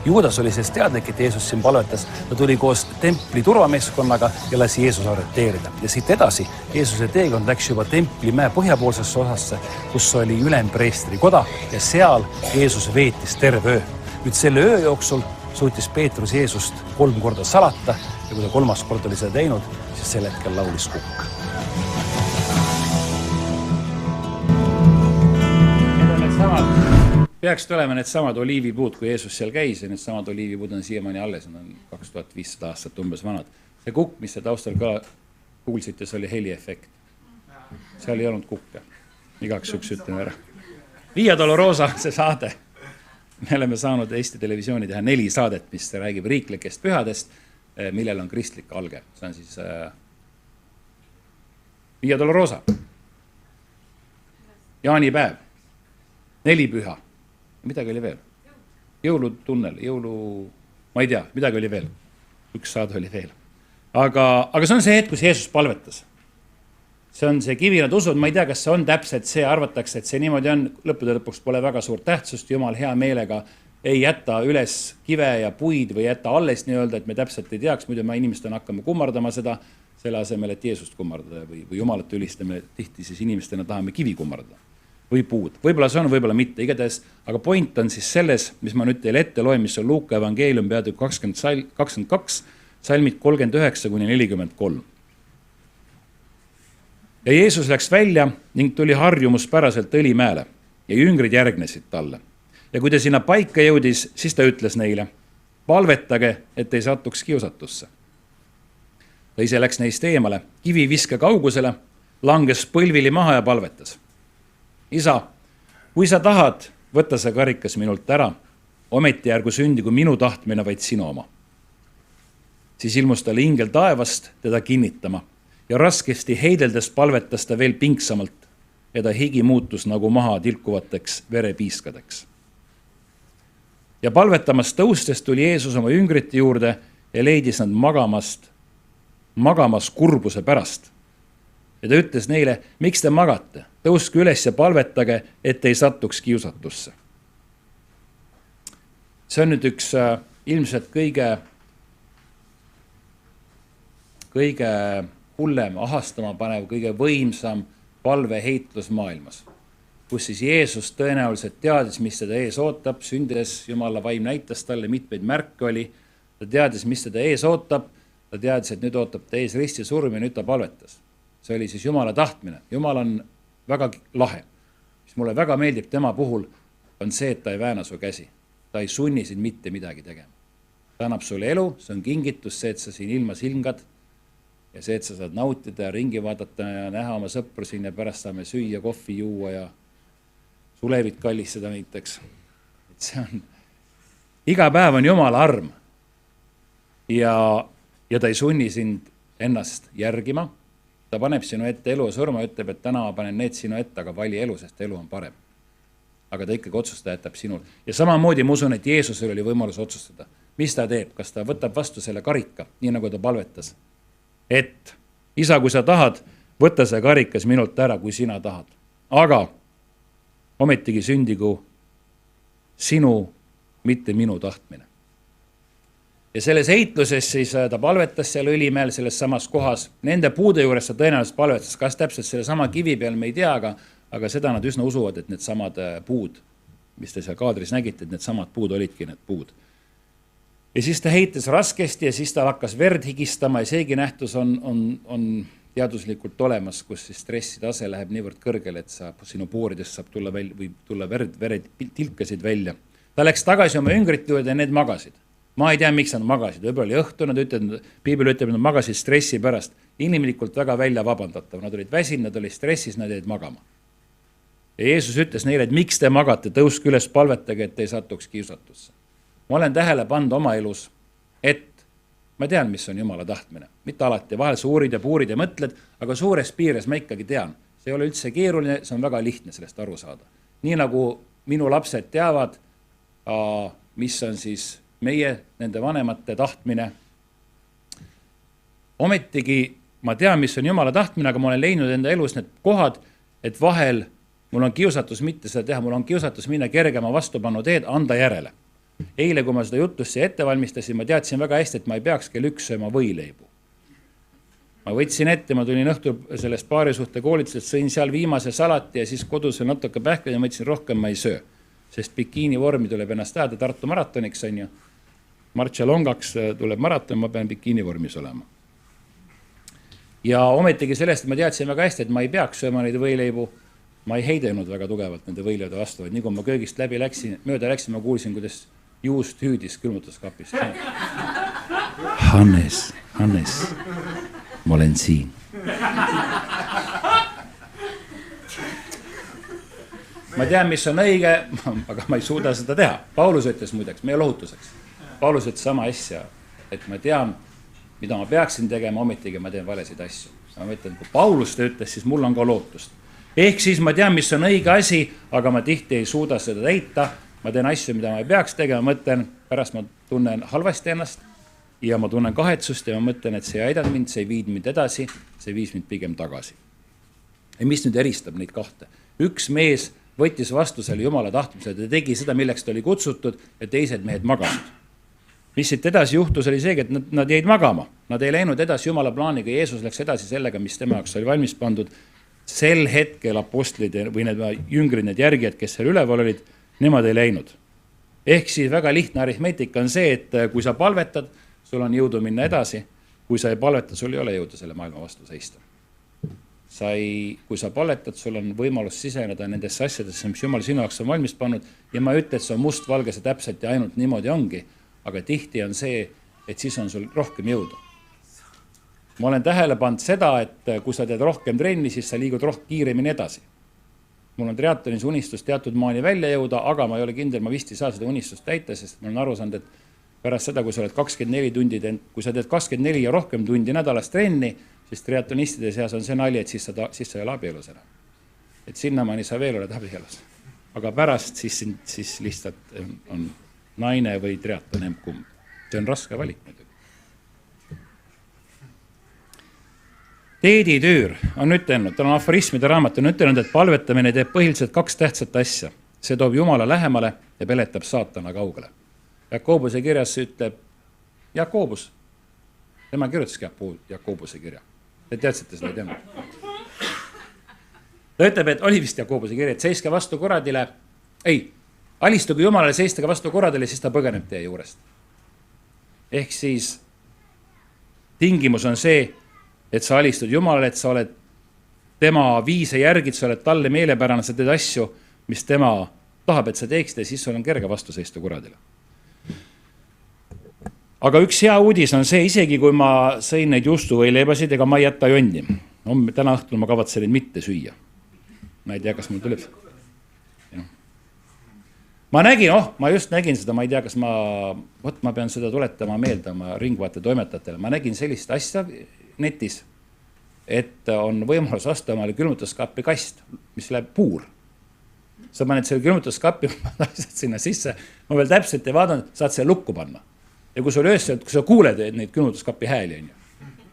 Juudas oli sellest teadlik, et Jeesus siin palvetas, ta tuli koos templi turvameeskonnaga ja lasi Jeesus arreteerida. Ja siit edasi Jeesuse teekond läks juba templimäe põhjapoolsesse osasse, kus oli ülempreestri koda ja seal Jeesus veetis terve öö. Nüüd selle öö jooksul suutis Peetrus Jeesust 3 korda salata ja kui ta 3. kord oli seda teinud, siis sel hetkel laulis kukk. Peaks tulema need samad oliivipuud, kui Jeesus seal käis ja need samad oliivipuud on siiamaani alles, need on 2500 aastat umbes vanad. See kukk, mis see taustal ka kuulsite, see oli heliefekt. Seal ei olnud kukke. Igaks üks ütlen ära. Via Dolorosa, see saade. Me oleme saanud Eesti Televisiooni teha 4 saadet, mis räägib riiklikest pühadest, millel on kristlik alge. See on siis Via Dolorosa. Jaanipäev. 4 püha. Midagi oli veel. Jõulutunnel, ma ei tea, midagi oli veel. Üks saade oli veel. Aga see on see hetk, kus Jeesus palvetas. See on see kivi, nad usud, ma ei tea, kas see on täpselt see, arvatakse, et see niimoodi on, lõppude lõpuks pole väga suurt tähtsust, Jumal hea meelega ei jäta üles kive ja puid või jäta alles nii-öelda, et me täpselt ei teaks, muidu me inimestena hakkame kummardama seda, selle asemel, et Jeesust kummardada või Jumalat ülistame, tihti siis inimestena tahame kivi kummardada. Või puud. Võib-olla see on, võib-olla mitte, igatahes, aga point on siis selles, mis ma nüüd teile ette loen, mis on Luuka evangeelium peatükk 22, salmid 39 kuni 43. Ja Jeesus läks välja ning tuli harjumuspäraselt Õlimäele ja jüngrid järgnesid talle. Ja kui ta sinna paika jõudis, siis ta ütles neile, palvetage, et ei satuks kiusatusse. Ta ise läks neist eemale, kiviviske kaugusele, langes põlvili maha ja palvetas. Isa, kui sa tahad, võta see karikas minult ära, ometi ärgu sündigu minu tahtmine, vaid sinu oma. Siis ilmus talle ingel taevast teda kinnitama ja raskesti heideldes palvetas ta veel pingsamalt ja ta higi muutus nagu maha tilkuvateks verepiiskadeks. Ja palvetamast tõustes tuli Jeesus oma jüngrite juurde ja leidis nad magamas kurbuse pärast. Ja ta ütles neile, miks te magate? Tõuske üles ja palvetage, et ei satuks kiusatusse. See on nüüd üks ilmselt kõige hullem, ahastama panev, kõige võimsam palveheitlus maailmas, kus siis Jeesus tõenäoliselt teadis, mis teda ees ootab, sündides Jumala vaim näitas talle, mitmeid märke oli, ta teadis, mis teda ees ootab, ta teadis, et nüüd ootab ta ees risti surm ja nüüd ta palvetas. See oli siis Jumala tahtmine. Jumal on väga lahe. Mis mulle väga meeldib tema puhul on see, et ta ei vääna su käsi. Ta ei sunni sind mitte midagi tegema. Ta annab sulle elu, see on kingitus, see, et sa siin ilmas hingad ja see, et sa saad nautida ja ringi vaadata ja näha oma sõpru siin ja pärast saame süüa, kohvi juua ja sulevit kallistada näiteks. See on, iga päev on Jumala arm ja ta ei sunni sind ennast järgima. Ta paneb sinu ette elu ja surma, ütleb, et täna ma panen need sinu ette, aga vali elu, sest elu on parem. Aga ta ikkagi otsustada jätab sinul. Ja samamoodi ma usun, et Jeesusel oli võimalus otsustada. Mis ta teeb? Kas ta võtab vastu selle karika, nii nagu ta palvetas? Et isa, kui sa tahad, võta see karikas minult ära, kui sina tahad. Aga ometigi sündigu sinu, mitte minu tahtmine. Ja selles heitluses siis ta palvetas seal Õlimäel selles samas kohas. Nende puude juures ta tõenäoliselt palvetas, kas täpselt selle sama kivi peal me ei tea, aga seda nad üsna usuvad, et need samad puud, mis te seal kaadris nägite, et need samad puud olidki need puud. Ja siis ta heites raskesti ja siis ta hakkas verd higistama ja seegi nähtus on teaduslikult olemas, kus siis stressitase läheb niivõrd kõrgele, et sinu pooridest saab tulla välja või tulla vered tilkasid välja. Ta läks tagasi oma jüngrite juurde ja need magasid. Ma ei tea, miks nad magasid. Võib-olla oli õhtu, Piibel ütleb, nad magasid stressi pärast. Inimlikult väga välja vabandatav. Nad olid väsinud, nad olid stressis, nad jäid magama. Ja Jeesus ütles neile, et miks te magate, tõuske üles, palvetage, et ei satuks kiusatusse. Ma olen tähele pannud oma elus, et ma tean, mis on Jumala tahtmine. Mitte alati, vahel sa uurid ja puurid ja mõtled, aga suures piires ma ikkagi tean. See ei ole üldse keeruline, see on väga lihtne sellest aru saada. Nii nagu minu lapsed teavad, mis on siis meie, nende vanemate tahtmine. Ometigi ma tean, mis on Jumala tahtmine, aga ma olen leidnud enda elus need kohad, et vahel mul on kiusatus mitte seda teha, mul on kiusatus minna kergema vastupannu teed, anda järele. Eile, kui ma seda jutlusse ette valmistasin, ma teadsin väga hästi, et ma ei peaks kell 1 sööma võileibu. Ma võtsin ette, ma tulin õhtul sellest paarisuhte koolitusest, sõin seal viimase salati ja siis kodus veel natuke pähkled ja mõtlesin, rohkem ma ei söö. Sest bikiini vormi tuleb ennast teada Tartu maratoniks on ju. Martša Longaks tuleb maraton, ma pean bikiini vormis olema. Ja ometigi sellest, et ma teadsin väga hästi, et ma ei peaks sööma neid võileibu. Ma ei heidenud väga tugevalt nende võileibude vastu, vaid nii kui ma köögist mööda läksin, ma kuulsin, kuidas juust hüüdis külmutuskapist. Hannes, ma olen siin. Ma tean, mis on õige, aga ma ei suuda seda teha. Paulus ütles muideks, meie lohutuseks. Paulus ütles sama asja, et ma tean, mida ma peaksin tegema, ometigi ma teen valesid asju. Ma mõtlen, kui Paulus ta ütles, siis mul on ka lootust. Ehk siis ma tean, mis on õige asi, aga ma tihti ei suuda seda täita. Ma teen asju, mida ma ei peaks tegema, mõtlen, pärast ma tunnen halvasti ennast ja ma tunnen kahetsust ja ma mõtlen, et see ei aidanud mind, see ei viid mind edasi, see viis mind pigem tagasi. Ja mis nüüd eristab neid kahte? Üks mees võttis vastu selle Jumala tahtmise, ta tegi seda, milleks ta oli kutsutud ja teised mehed magasid. Mis siit edasi juhtus oli see, et nad jäid magama. Nad ei läinud edasi Jumala plaaniga, Jeesus läks edasi sellega, mis tema jaoks oli valmis pandud. Sel hetkel apostlid või need jüngrid, need järgijad, kes seal üleval olid, nemad ei läinud. Ehk siis väga lihtne aritmeetika on see, et kui sa palvetad, sul on jõudu minna edasi. Kui sa ei palveta, sul ei ole jõudu selle maailma vastu seista. kui sa palvetad, sul on võimalus siseneda nendesse asjadesse, mis Jumal sinu jaoks on valmis pannud ja ma ei ütle, et see on mustvalge, see täpselt ja ainult niimoodi ongi, aga tihti on see, et siis on sul rohkem jõudu. Ma olen tähele pannud seda, et kui sa teed rohkem trenni, siis sa liigud kiiremini edasi. Mul on triatlonis unistus teatud maani välja jõuda, aga ma ei ole kindel, ma vist ei saa seda unistust täita, sest ma olen aru saanud, et pärast seda, kui sa oled 24 tundi, kui sa teed 24 ja rohkem tundi nädalas trenni, siis triatlonistide seas on see nali, et siis sa ei ole abielus enam. Et sinnamaani sa veel oled abielus. Aga pärast siis lihtsalt on naine või triatlon emb-kumb. See on raske valik. Teedi Tüür on ütelnud, tal on aforismide raamat, on ütelnud, et palvetamine teeb põhiliselt 2 tähtsat asja. See toob Jumala lähemale ja peletab saatana kaugele. Jakobuse kirjas ütleb Jakobus. Tema kirjutaski Jakobuse kirja. Te teadsite seda tema. Ta ütleb, et oli vist Jakobuse kirja, et seiske vastu kuradile. Alistuge Jumalale, seistage vastu kuradile, siis ta põgeneb teie juurest. Ehk siis tingimus on see, et sa alistud Jumalale, et sa oled tema viise järgid, sa oled talle meelepärane, sa teed asju, mis tema tahab, et sa teeksid ja siis sul on kerge vastu seista kuradile. Aga üks hea uudis on see, isegi kui ma sõin neid juustuvõileibasid, ega ma ei jätta jonni. Täna õhtul ma kavatsen neid mitte süüa. Ma ei tea, kas mul tuleb. Ma just nägin seda, ma ei tea, kas ma pean seda tuletama meelde oma ringvaate toimetajatele. Ma nägin sellist asja netis, et on võimalus osta omale külmutuskappi kast, mis läheb puur. Sa paned selle külmutuskappi, asjad sinna sisse, ma veel täpselt ei vaadanud, saad selle lukku panna. Ja kui sa kuuled neid külmutuskappi hääli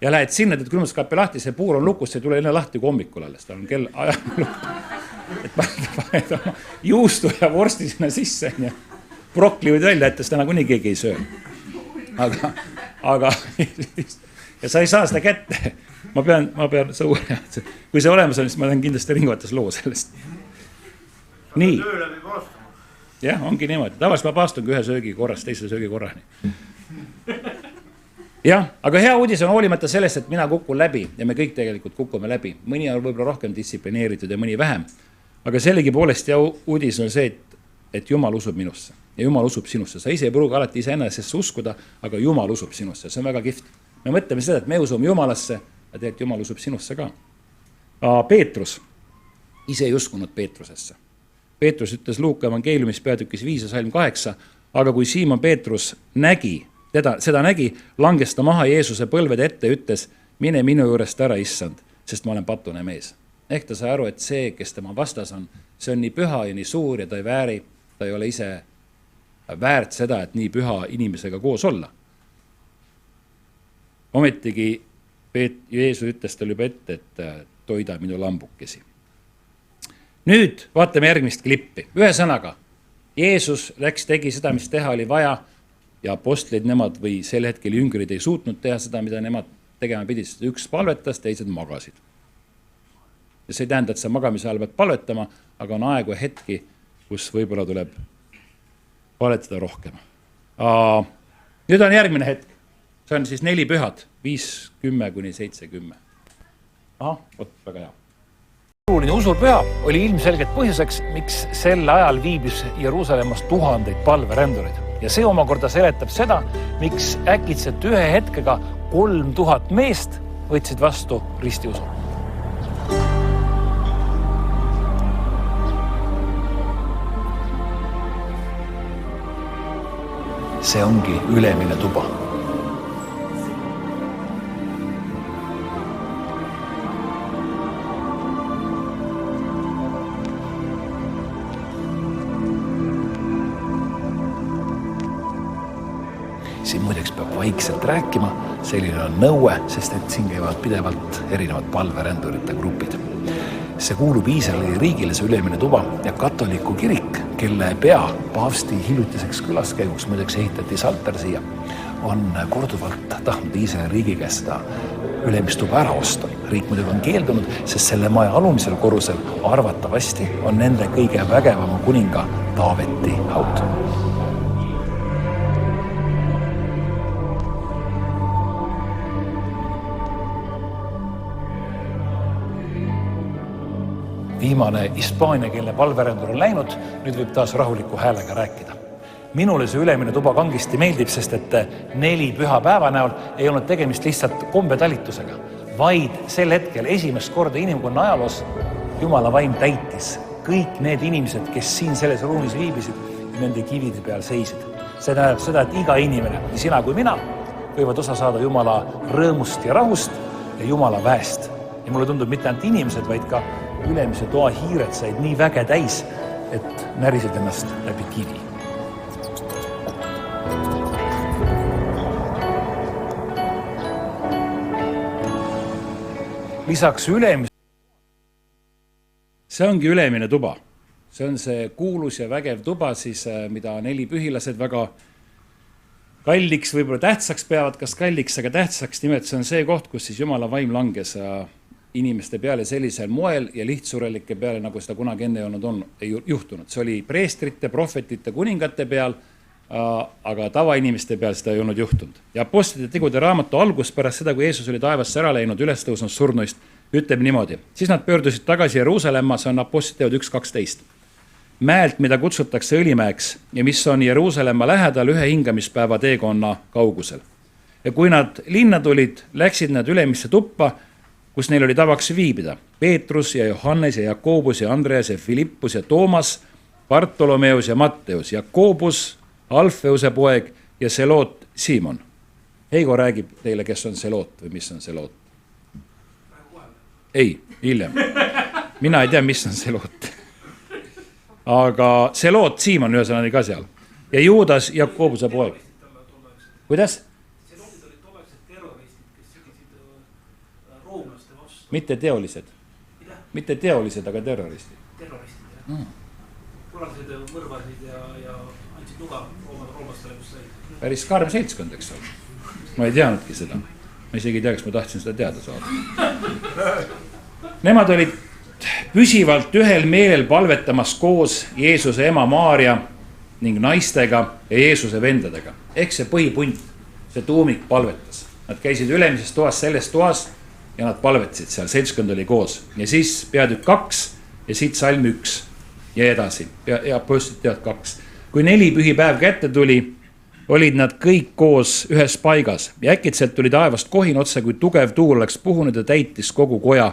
ja lähed sinna, teed külmutuskappi lahti, see puur on lukus, see ei tule enne lahti kui hommikul alles, ta on kell ajal lukku. Et paned oma juustu ja vorsti sinna sisse ja brokli võid välja, et seda nagunii keegi ei söö. Aga ja sa ei saa seda kätte. Ma pean sõua. Kui see olemas on, siis ma olen kindlasti ringvates loo sellest. Nii. Jah, ongi niimoodi. Tavaliselt ma paastungi ühe söögi korrast, teise söögi korrani. Jah, aga hea uudis on hoolimata sellest, et mina kukun läbi ja me kõik tegelikult kukume läbi. Mõni on võib-olla rohkem distsiplineeritud ja mõni vähem. Aga sellegi poolest ja uudis on see, et Jumal usub minusse ja Jumal usub sinusse. Sa ise ei pruugi alati iseennasesse uskuda, aga Jumal usub sinusse. See on väga kihvt. Me mõtleme seda, et me usume Jumalasse ja tegelikult Jumal usub sinusse ka. Peetrus ise ei uskunud Peetrusesse. Peetrus ütles Luuka evangeeliumis peatükis 5 ja salm 8, aga kui Siimon Peetrus seda nägi, langes ta maha Jeesuse põlvede ette ja ütles, mine minu juurest ära, issand, sest ma olen patune mees. Ehk ta sai aru, et see, kes tema vastas on, see on nii püha ja nii suur ja ta ei ole ise väärt seda, et nii püha inimesega koos olla. Ometigi Jeesus ütles tal juba ette, et toida minu lambukesi. Nüüd vaatame järgmist klippi. Ühe sõnaga, Jeesus tegi seda, mis teha oli vaja ja apostlid nemad või sel hetkel jüngrid ei suutnud teha seda, mida nemad tegema pidid. Üks palvetas, teised magasid. Ja see ei tähenda, et sa magamise ajal pead palvetama, aga on aegu ja hetki, kus võib-olla tuleb palvetada rohkem. Nüüd on järgmine hetk. See on siis 4 pühad, 5-10-70. Väga hea. Oluline usupüha oli ilmselgelt põhjuseks, miks sel ajal viibis Jeruusalemmas tuhandeid palverändurid. Ja see omakorda seletab seda, miks äkitselt ühe hetkega 3000 meest võtsid vastu ristiusu. See ongi ülemine tuba. Siin muideks peab vaikselt rääkima, selline on nõue, sest et siin käivad pidevalt erinevad palverändurite grupid. See kuulub Iisraeli riigile, see ülemine tuba ja katoliku kirik, kelle pea paavsti hiljutiseks külaskäiguks muideks ehitati salter siia, on korduvalt tahtnud Iisraeli riigi käest seda ülemist tuba ära osta. Riik muidugi on keeldunud, sest selle maja alumisel korrusel arvatavasti on nende kõige vägevama kuninga Taaveti haud. viimane hispaaniakeelne palverändur on läinud, nüüd võib taas rahuliku häälega rääkida. Minule see ülemine tuba kangesti meeldib, sest et 4 pühapäeva näol ei olnud tegemist lihtsalt kombetalitusega, vaid sel hetkel esimest korda inimkonna ajaloos Jumala vaim täitis kõik need inimesed, kes siin selles ruumis viibisid ja nende kivide peal seisid. See tähendab seda, et iga inimene, nii sina kui mina, võivad osa saada Jumala rõõmust ja rahust ja Jumala väest. Ja mulle tundub mitte ainult inimesed, vaid ka ülemise toa hiired said nii väge täis, et närisid ennast läbi kivi. Lisaks ülemise... See ongi ülemine tuba. See on see kuulus ja vägev tuba, siis, mida 4 pühilased väga kalliks, võib-olla tähtsaks peavad, kas kalliks, aga tähtsaks nimelt. See on see koht, kus siis Jumala vaim langes inimeste peale sellisel moel ja lihtsurelike peale, nagu seda kunagi enne ei juhtunud. See oli preestrite, prohvetite, kuningate peal, aga tavainimeste peal seda ei olnud juhtunud. Ja apostlite tegude raamatu algus pärast seda, kui Jeesus oli taevasse ära läinud, üles tõusnud surnuist, ütleb niimoodi. Siis nad pöördusid tagasi Jeruusalemma, see on apostlite teod 1.12. Mäelt, mida kutsutakse Õlimäeks ja mis on Jeruusalemma lähedal 1 hingamispäeva teekonna kaugusel. Ja kui nad linna tulid, läksid nad ülemisse tuppa, kus neil oli tavaks viibida. Peetrus ja Johannes ja Jakobus ja Andreas ja Filippus ja Toomas, Bartolomeus ja Matteus, Jakobus, Alfeuse poeg ja Seloot Siimon. Heigo räägib teile, kes on Seloot või mis on Seloot. Ei, hiljem. Mina ei tea, mis on Seloot. Aga Seloot Siimon ühesõnaga oli ka seal. Ja Juudas Jakobuse poeg. Kuidas? Selootid olid tolleksed terroristid, kes sõdisid roomlaste vastu. Mitte teolised. Mitte teolised, aga terroristid. Terroristid, jah. Korraldasid mõrvasid ja andsid nuga roomlastele, kus sai. Päris karm seltskond, eks ole. Ma ei teadnudki seda. Ma isegi ei tea, kas ma tahtsin seda teada saada. Nemad olid püsivalt ühel meelel palvetamas koos Jeesuse ema Maaria ning naistega ja Jeesuse vendadega. Ehk see põhipunt, see tuumik palvetas. Nad käisid ülemises toas, selles toas ja nad palvetasid seal, seltskond oli koos. Ja siis peatükk 2 ja siit salm 1 ja edasi. Ja apostlite teod 2. Kui 4 pühipäev kätte tuli, olid nad kõik koos ühes paigas ja äkitselt tuli taevast kohin otse, kui tugev tuul oleks puhunud ja täitis kogu koja,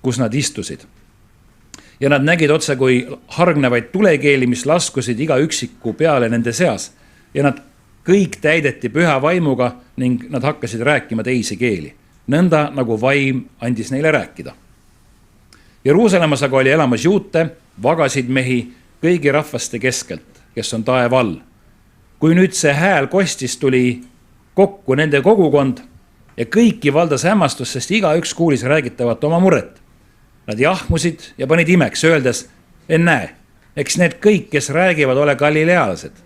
kus nad istusid. Ja nad nägid otse, kui hargnevaid tulekeeli, mis laskusid iga üksiku peale nende seas. Ja nad kõik täideti püha vaimuga ning nad hakkasid rääkima teisi keeli. Nõnda nagu vaim andis neile rääkida. Jeruusalemmas aga oli elamas juute, vagasid mehi kõigi rahvaste keskelt, kes on taeva all. Kui nüüd see hääl kostis, tuli kokku nende kogukond ja kõiki valdas hämmastus, sest iga üks kuulis räägitavat oma muret. Nad jahmusid ja panid imeks, öeldes, ennäe, eks need kõik, kes räägivad, ole galilealased.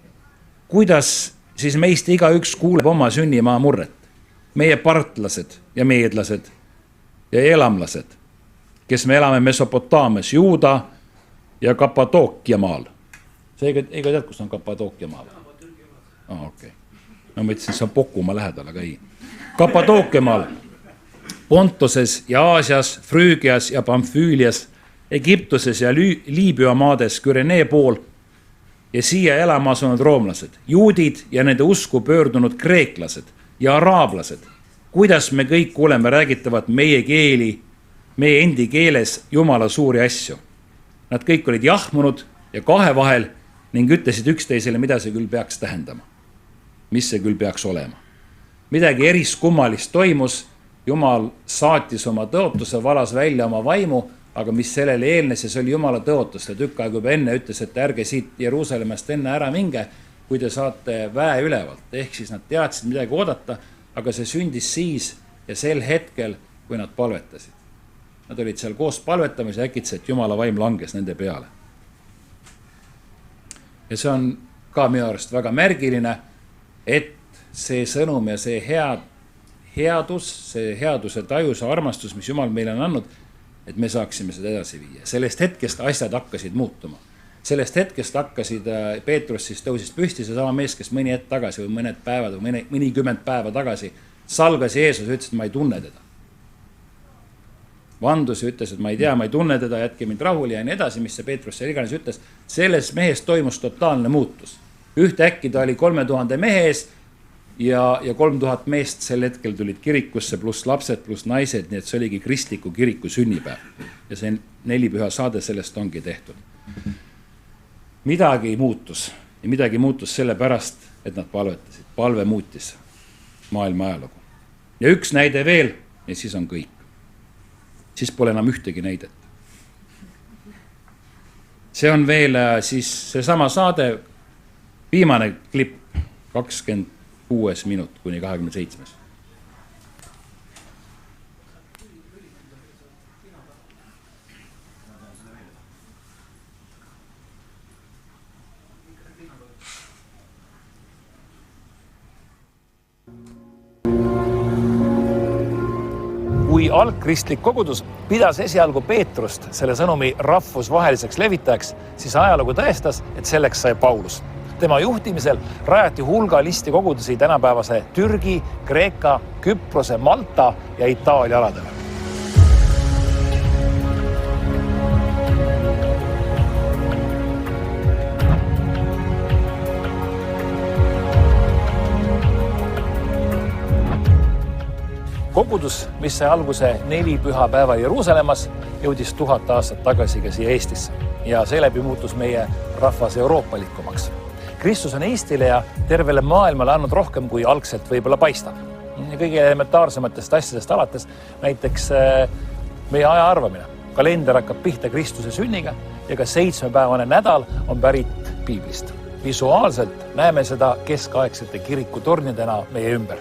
Kuidas siis meist iga üks kuuleb oma sünnimaa murret? Meie partlased ja meedlased ja elamlased, kes me elame Mesopotaamias, Juuda ja Kappadookia maal. See ei tead, kus on Kappadookia maal? Okay. Ma mõtlesin, see on Pokumaa lähedal, aga ei. Kappadookia maal, Pontoses ja Aasias, Früügias ja Pamfüülias, Egiptuses ja Liibüa maades, Kürenee pool ja siia elama asunud roomlased, juudid ja nende usku pöördunud kreeklased ja araablased. Kuidas me kõik kuuleme räägitavat meie keeli, meie endi keeles Jumala suuri asju. Nad kõik olid jahmunud ja kahe vahel ning ütlesid üksteisele, mida see küll peaks tähendama. Mis see küll peaks olema. Midagi eriskummalist toimus, Jumal saatis oma tõotuse, valas välja oma vaimu, aga mis sellele eelnes ja see oli Jumala tõotus. Tükk aega juba enne ütles, et ärge siit Jeruusalemmast enne ära minge, kui te saate väe ülevalt. Ehk siis nad teadsid midagi oodata, aga see sündis siis ja sel hetkel, kui nad palvetasid. Nad olid seal koos palvetamas ja äkitselt Jumala vaim langes nende peale. Ja see on ka minu arust väga märgiline, et see sõnum ja see headus, see headuse taju, see armastus, mis Jumal meile on andnud, et me saaksime seda edasi viia. Sellest hetkest asjad hakkasid muutuma. Sellest hetkest hakkasid, Peetrus siis tõusis püsti, see sama mees, kes mõni hetk tagasi või mõned päevad või mõnikümmend päeva tagasi salgas Jeesus ja ütles, et ma ei tunne teda. vandus ja ütles, et ma ei tea, ma ei tunne teda, jätke mind rahule ja nii edasi, mis see Peetrus seal iganes ütles. Selles mehes toimus totaalne muutus. Ühtäkki ta oli 3000 mehe ees ja 3000 meest sel hetkel tulid kirikusse, pluss lapsed, pluss naised, nii et see oligi kristliku kiriku sünnipäev. Ja see 4 püha saade sellest ongi tehtud. Midagi muutus ja midagi muutus sellepärast, et nad palvetasid. Palve muutis maailma ajalugu. Ja üks näide veel ja siis on kõik. Siis pole enam ühtegi näidet. See on veel siis seesama saade, viimane klipp, 26 minut kuni 27. Kui algkristlik kogudus pidas esialgu Peetrust selle sõnumi rahvusvaheliseks levitajaks, siis ajalugu tõestas, et selleks sai Paulus. Tema juhtimisel rajati hulgalisti kogudusi tänapäevase Türgi, Kreeka, Küprose, Malta ja Itaalia aladele. Kogudus, mis sai alguse 4 pühapäeval Jeruusalemmas, jõudis 1000 aastat tagasi ka siia Eestisse ja seeläbi muutus meie rahvas euroopalikumaks. Kristus on Eestile ja tervele maailmale andnud rohkem, kui algselt võib-olla paistab. Kõige elementaarsematest asjadest alates, näiteks meie aja arvamine. Kalender hakkab pihta Kristuse sünniga ja ka 7-päevane nädal on pärit Piiblist. Visuaalselt näeme seda keskaegsete kirikutornidena meie ümber.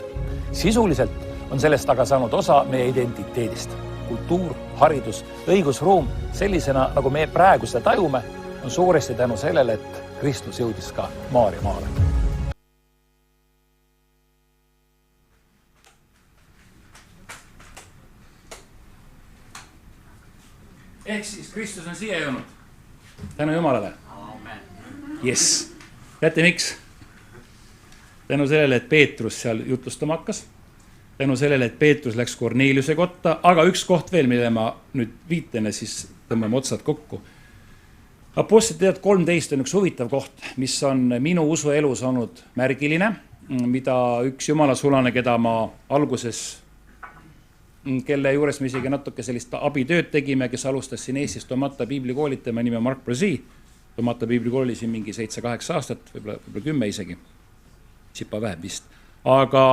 Sisuliselt on sellest aga saanud osa meie identiteedist. Kultuur, haridus, õigusruum sellisena, nagu me praegu seda tajume, on suuresti tänu sellele, et Kristus jõudis ka Maarja maale. Ehk siis Kristus on siia jõudnud. Tänu Jumalale. Yes. Teate miks? Tänu sellele, et Peetrus seal jutustama hakkas. Tänu sellele, et Peetrus läks Korneliuse kotta, aga üks koht veel, mille ma nüüd viitene, siis tõmbame otsad kokku. Apostlite teod 13 on üks huvitav koht, mis on minu usuelus olnud märgiline, mida üks jumalasulane, keda ma alguses, kelle juures me isegi natuke sellist abitööd tegime, kes alustas siin Eestis Tomata piiblikooli, tema nimi on Mark Brasi. Tomata piiblikool oli siin mingi 7-8 aastat, võib-olla 10 isegi. Sipa vähem vist. Aga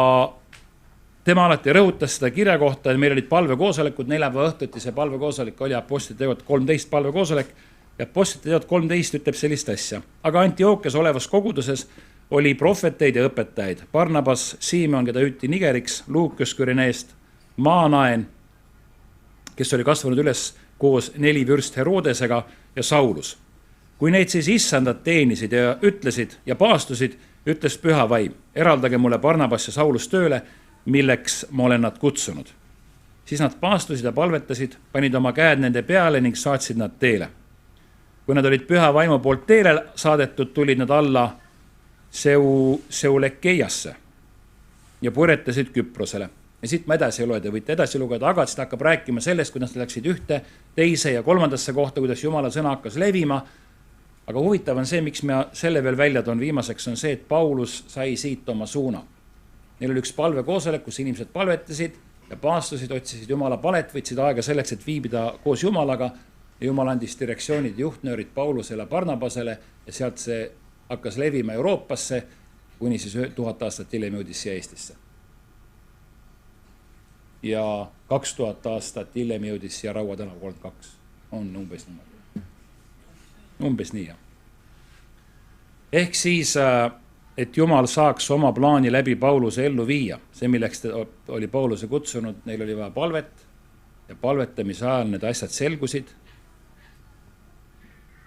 tema alati rõhutas seda kirja kohta, et meil olid palvekoosolekud, 4 päeva õhtuti see palvekoosolek oli Apostlite teod 13 palvekoosolek ja Apostlite teod 13 ütleb sellist asja. Aga Antiookias olevas koguduses oli prohveteid ja õpetajaid. Barnabas, Siimon, keda hüüti Nigeriks, Luukas Kürineest, Maanaen, kes oli kasvanud üles koos 4 vürst Herodesega ja Saulus. Kui neid siis issandat teenisid ja ütlesid ja paastusid, ütles püha vaim, eraldage mulle Barnabas ja Saulus tööle, milleks ma olen nad kutsunud. Siis nad paastusid ja palvetasid, panid oma käed nende peale ning saatsid nad teele. Kui nad olid püha vaimu poolt teele saadetud, tulid nad alla Seulekeiasse ja purjetasid Küprosele. Ja siit ma edasi ei loe, te võite edasi lugeda, aga siit hakkab rääkima sellest, kuidas nad läksid ühte, teise ja kolmandasse kohta, kuidas Jumala sõna hakkas levima. Aga huvitav on see, miks me selle veel välja toon viimaseks, on see, et Paulus sai siit oma suuna. Neil oli üks palvekoosolek, kus inimesed palvetasid ja paastusid, otsisid Jumala palet, võtsid aega selleks, et viibida koos Jumalaga ja Jumal andis direktsioonid ja juhtnöörid Paulusele, Barnabasele ja sealt see hakkas levima Euroopasse, kuni siis 1000 aastat hiljem jõudis siia Eestisse. Ja 2000 aastat hiljem jõudis siia Raua tänav 32. On umbes niimoodi. Umbes nii, jah. Ehk siis, et Jumal saaks oma plaani läbi Pauluse ellu viia. See, milleks oli Pauluse kutsunud, neil oli vaja palvet ja palvetamise ajal need asjad selgusid.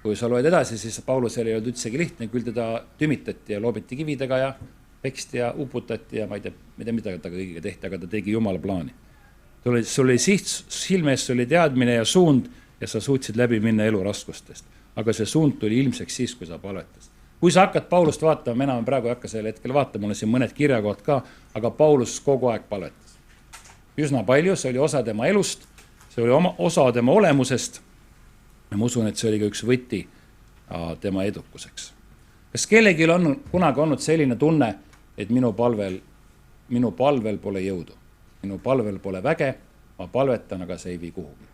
Kui sa loed edasi, siis Paulusel ei olnud üldsegi lihtne, küll teda tümitati ja loobiti kividega ja peksti ja uputati ja ma ei tea, mida ta kõigiga tehti, aga ta tegi Jumala plaani. Sul oli siht, silmes oli teadmine ja suund ja sa suutsid läbi minna elu raskustest. Aga see suund tuli ilmseks siis, kui sa palvetas. Kui sa hakkad Paulust vaatama, enam praegu ei hakka selle hetkel vaatama, mul on siin mõned kirjakohad ka, aga Paulus kogu aeg palvetas. Üsna palju, see oli osa tema elust, see oli osa tema olemusest ja ma usun, et see oli ka üks võti tema edukuseks. Kas kellelgi on kunagi olnud selline tunne, et minu palvel pole jõudu, minu palvel pole väge, ma palvetan, aga see ei vii kuhugi?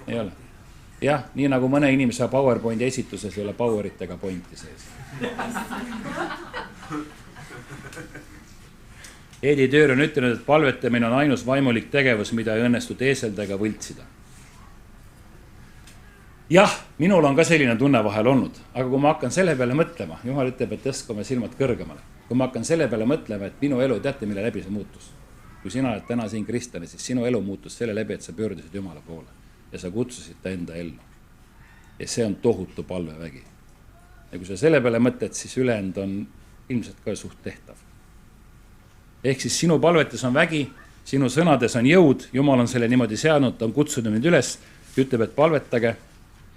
Ei ole. Jah, nii nagu mõne inimese PowerPointi esituses ei ole poweritega pointi sees. Edi Töör on ütelnud, et palvetamine on ainus vaimulik tegevus, mida ei õnnestu teeselda ega võltsida. Jah, minul on ka selline tunne vahel olnud, aga kui ma hakkan selle peale mõtlema, Jumal ütleb, et tõstke oma silmad kõrgemale. Kui ma hakkan selle peale mõtlema, et minu elu, teate, mille läbi see muutus. Kui sina oled täna siin kristlane, siis sinu elu muutus selle läbi, et sa pöördusid Jumala poole ja sa kutsusid ta enda ellu. Ja see on tohutu palvevägi. Ja kui sa selle peale mõtled, siis ülejäänud on ilmselt ka suht tehtav. Ehk siis sinu palvetes on vägi, sinu sõnades on jõud, Jumal on selle niimoodi seadnud, ta on kutsunud mind üles, ütleb, et palvetage,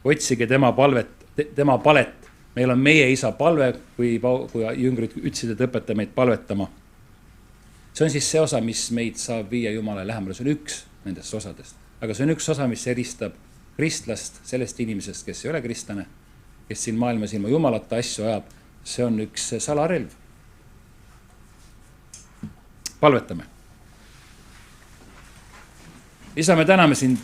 otsige tema palet. Meil on meie isa palve, kui jüngrid ütlesid, et õpeta meid palvetama. See on siis see osa, mis meid saab viia Jumala lähemale, see on üks nendest osadest. Aga see on üks osa, mis eristab kristlast sellest inimesest, kes ei ole kristlane, kes siin maailmas ilma Jumalata asju ajab. See on üks salarelv. Palvetame. Isa, me täname sind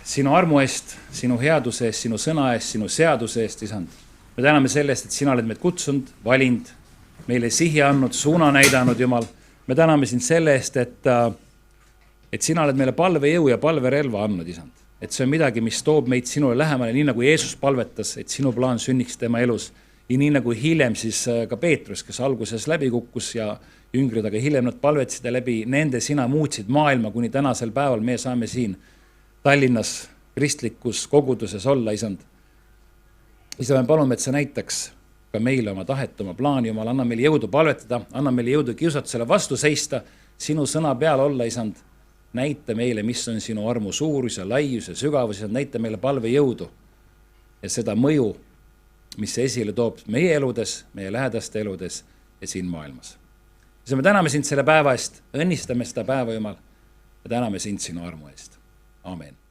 sinu armu eest, sinu headuse eest, sinu sõna eest, sinu seaduse eest, isand. Me täname sellest, et sina oled meid kutsunud, valinud, meile sihi andnud, suuna näidanud, Jumal. Me täname sind selle eest, et sina oled meile palvejõu ja palverelva andnud, isand. Et see on midagi, mis toob meid sinule lähemale, nii nagu Jeesus palvetas, et sinu plaan sünniks tema elus. Ja nii nagu hiljem siis ka Peetrus, kes alguses läbi kukkus ja jüngrid, aga hiljem nad palvetasid läbi nende sina muutsid maailma, kuni tänasel päeval me saame siin Tallinnas kristlikus koguduses olla, isand. Isa, me palume, et sa näitaks ka meile oma tahet, oma plaani, Jumal, anna meile jõudu palvetada, anna meile jõudu kiusatusele vastu seista, sinu sõna peal olla, isand. Näita meile, mis on sinu armu suurus ja laius ja sügavus, näita meile palve jõudu ja seda mõju, mis see esile toob meie eludes, meie lähedaste eludes ja siin maailmas. Ja me täname sind selle päeva eest, õnnistame seda päeva, Jumal, ja täname sind sinu armu eest. Amen.